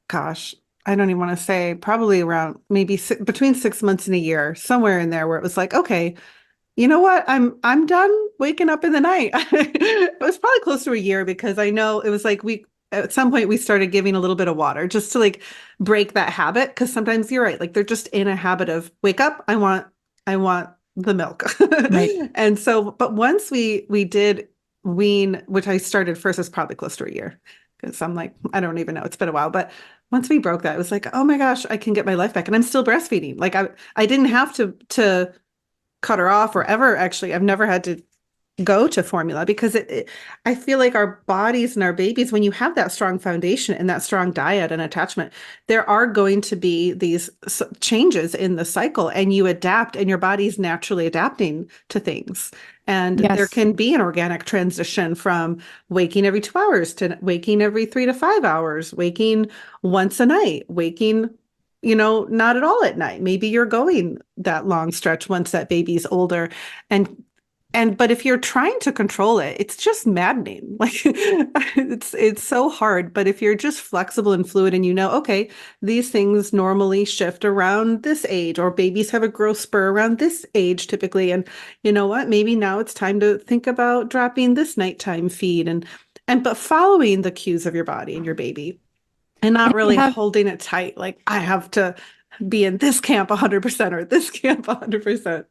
gosh, I don't even want to say, probably around maybe between 6 months and a year, somewhere in there where it was like, okay, you know what? I'm done waking up in the night. It was probably close to a year because I know it was like we at some point we started giving a little bit of water just to like break that habit because sometimes you're right, like they're just in a habit of wake up, I want the milk. Right. And so but once we did wean, which I started first is probably close to a year because I'm like, I don't even know, it's been a while, but once we broke that, it was like, oh my gosh, I can get my life back and I'm still breastfeeding. Like I didn't have to cut her off or ever actually I've never had to go to formula because I feel like our bodies and our babies, when you have that strong foundation and that strong dyad and attachment, there are going to be these changes in the cycle and you adapt and your body's naturally adapting to things. And there Yes. can be an organic transition from waking every 2 hours to waking every 3 to 5 hours, waking once a night, waking not at all at night. Maybe you're going that long stretch once that baby's older. And but if you're trying to control it, it's just maddening. Like it's so hard. But if you're just flexible and fluid and okay, these things normally shift around this age, or babies have a growth spur around this age typically. And you know what? Maybe now it's time to think about dropping this nighttime feed and but following the cues of your body and your baby and And not if you really have holding it tight. Like I have to be in this camp 100% or this camp 100%.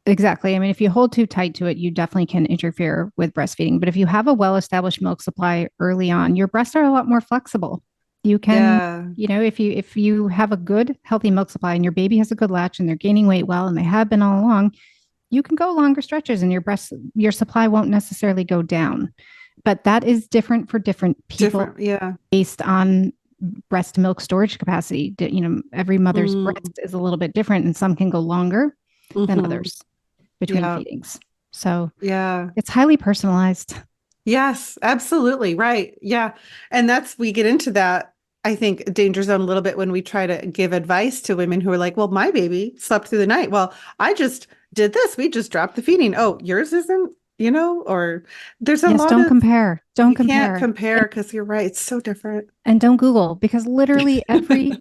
Exactly. I mean, if you hold too tight to it, you definitely can interfere with breastfeeding. But if you have a well-established milk supply early on, your breasts are a lot more flexible. You can, Yeah. if you have a good, healthy milk supply and your baby has a good latch and they're gaining weight well and they have been all along, you can go longer stretches and your supply won't necessarily go down. But that is different for different people Different. Yeah. based on breast milk storage capacity. Every mother's Mm, breast is a little bit different and some can go longer than hmm. others between Yeah. feedings. So Yeah. it's highly personalized. Yes, absolutely. Right. Yeah. And we get into that. I think, danger zone a little bit when we try to give advice to women who are like, well, my baby slept through the night. Well, I just did this. We just dropped the feeding. Oh, yours isn't, or there's a Yes, lot don't of, compare. Don't you can't compare. compare because you're right. It's so different. And don't Google because literally every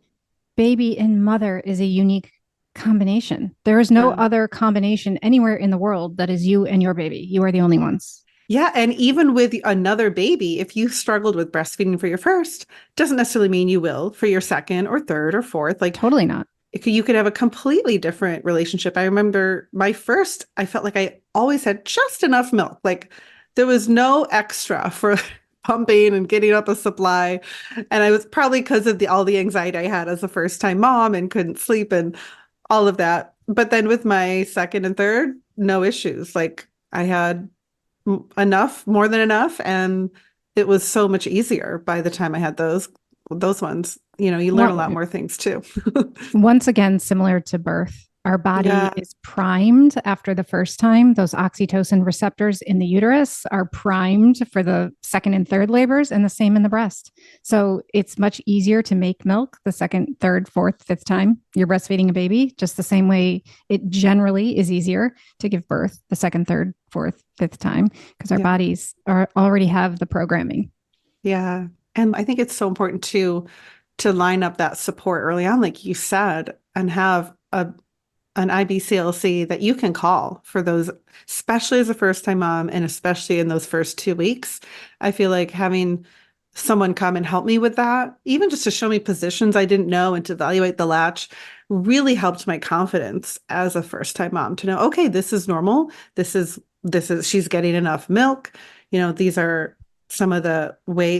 baby and mother is a unique combination. There is no Yeah. other combination anywhere in the world that is you and your baby. You are the only ones. Yeah. And even with another baby, if you struggled with breastfeeding for your first, doesn't necessarily mean you will for your second or third or fourth. Like Totally not. you could have a completely different relationship. I remember my first, I felt like I always had just enough milk. Like there was no extra for pumping and getting up a supply. And I was probably because of all the anxiety I had as a first time mom and couldn't sleep and all of that. But then with my second and third, no issues. Like I had enough, more than enough, and it was so much easier by the time I had those ones. You learn a lot more things too. Once again, similar to birth, our body Yeah. is primed after the first time. Those oxytocin receptors in the uterus are primed for the second and third labors, and the same in the breast. So it's much easier to make milk the second, third, fourth, fifth time you're breastfeeding a baby, just the same way it generally is easier to give birth the second, third, fourth, fifth time because our bodies already have the programming. Yeah. And I think it's so important to line up that support early on, like you said, and have an IBCLC that you can call for those, especially as a first-time mom and especially in those first 2 weeks. I feel like having someone come and help me with that, even just to show me positions I didn't know and to evaluate the latch, really helped my confidence as a first-time mom to know, okay, this is normal. This is she's getting enough milk. These are some of the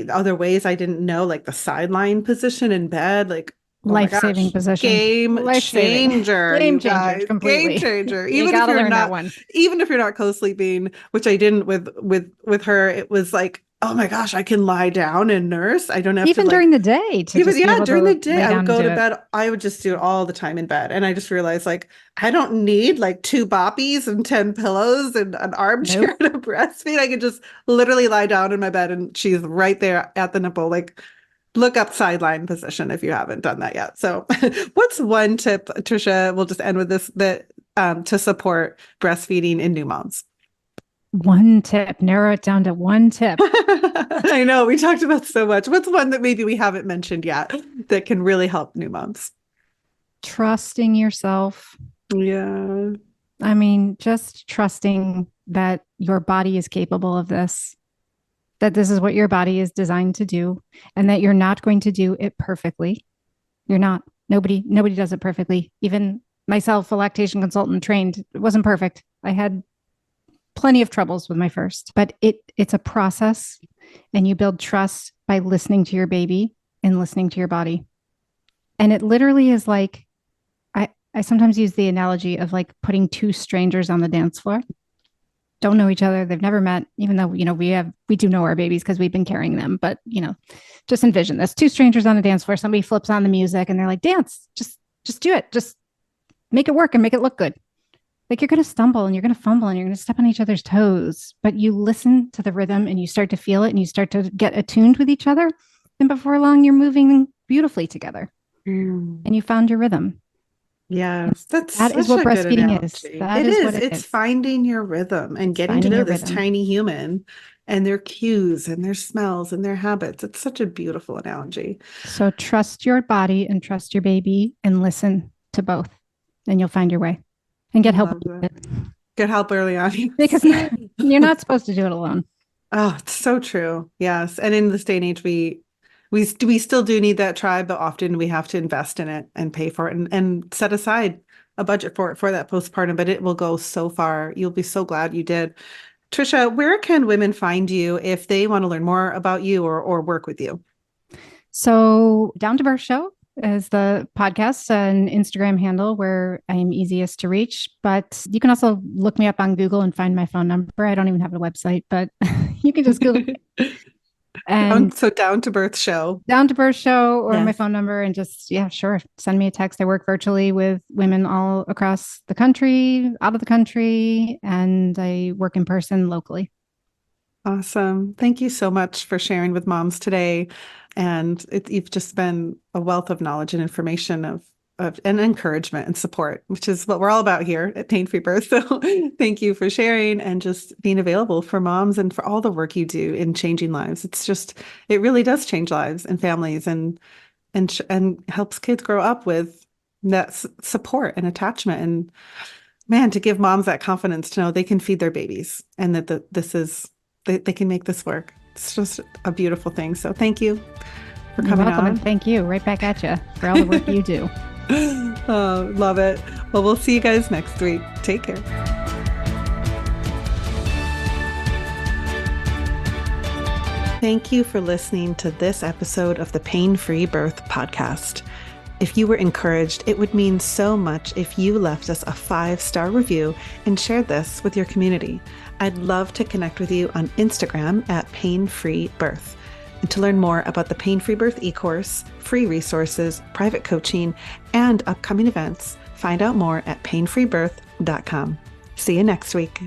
other ways I didn't know, like the sideline position in bed, like, oh my Life-saving gosh, position. game Life-saving. changer, Game you changer guys, game completely. changer. You got to learn that one. Even if you're not co-sleeping, which I didn't with her, it was like, oh my gosh, I can lie down and nurse. I don't have to Even like during the day to even, just be yeah, able during the to day, lay I down would and go do to it. bed. I would just do it all the time in bed. And I just realized, like, I don't need like 2 boppies and 10 pillows and an armchair Nope. to breastfeed. I could just literally lie down in my bed and she's right there at the nipple. Like, look up sideline position if you haven't done that yet. So, what's one tip, Trisha? We'll just end with this that to support breastfeeding in new moms. One tip, narrow it down to one tip. I know we talked about so much. What's one that maybe we haven't mentioned yet that can really help new moms? Trusting yourself. Yeah. I mean, just trusting that your body is capable of this, that this is what your body is designed to do, and that you're not going to do it perfectly. You're not. Nobody does it perfectly. Even myself, a lactation consultant trained, it wasn't perfect. I had plenty of troubles with my first, but it's a process, and you build trust by listening to your baby and listening to your body. And it literally is like I sometimes use the analogy of like putting two strangers on the dance floor. Don't know each other. They've never met, even though, we do know our babies because we've been carrying them. But, just envision this: two strangers on the dance floor. Somebody flips on the music and they're like, dance, just do it. Just make it work and make it look good. Like you're going to stumble and you're going to fumble and you're going to step on each other's toes, but you listen to the rhythm and you start to feel it and you start to get attuned with each other. And before long, you're moving beautifully together and you found your rhythm. Yes, that's That is such what a good breastfeeding is. analogy. That It is is. what it It's is. finding your rhythm and It's getting to finding know your this rhythm. tiny human and their cues and their smells and their habits. It's such a beautiful analogy. So trust your body and trust your baby and listen to both, and you'll find your way and get help. Love that. Get help early on. Because you're not supposed to do it alone. Oh, it's so true. Yes. And in this day and age, we still do need that tribe, but often we have to invest in it and pay for it and set aside a budget for that postpartum, but it will go so far. You'll be so glad you did. Trisha, where can women find you if they want to learn more about you or work with you? So Down to Birth Show is the podcast and Instagram handle where I am easiest to reach. But you can also look me up on Google and find my phone number. I don't even have a website, but you can just Google and Down to Birth Show. Down to Birth Show or my Yes. phone number and just, yeah, sure. Send me a text. I work virtually with women all across the country, out of the country, and I work in person locally. Awesome. Thank you so much for sharing with moms today. And you've just been a wealth of knowledge and information of and encouragement and support, which is what we're all about here at Pain Free Birth. So thank you for sharing and just being available for moms and for all the work you do in changing lives. It really does change lives and families and helps kids grow up with that support and attachment. And man, to give moms that confidence to know they can feed their babies and that they can make this work. It's just a beautiful thing. So thank you for coming You're welcome, on. and thank you. Right back at you for all the work you do. Oh, love it. Well, we'll see you guys next week. Take care. Thank you for listening to this episode of the Pain Free Birth podcast. If you were encouraged, it would mean so much if you left us a 5-star review and shared this with your community. I'd love to connect with you on Instagram at Pain Free Birth. And to learn more about the Pain Free Birth e-course, free resources, private coaching, and upcoming events, find out more at painfreebirth.com. See you next week.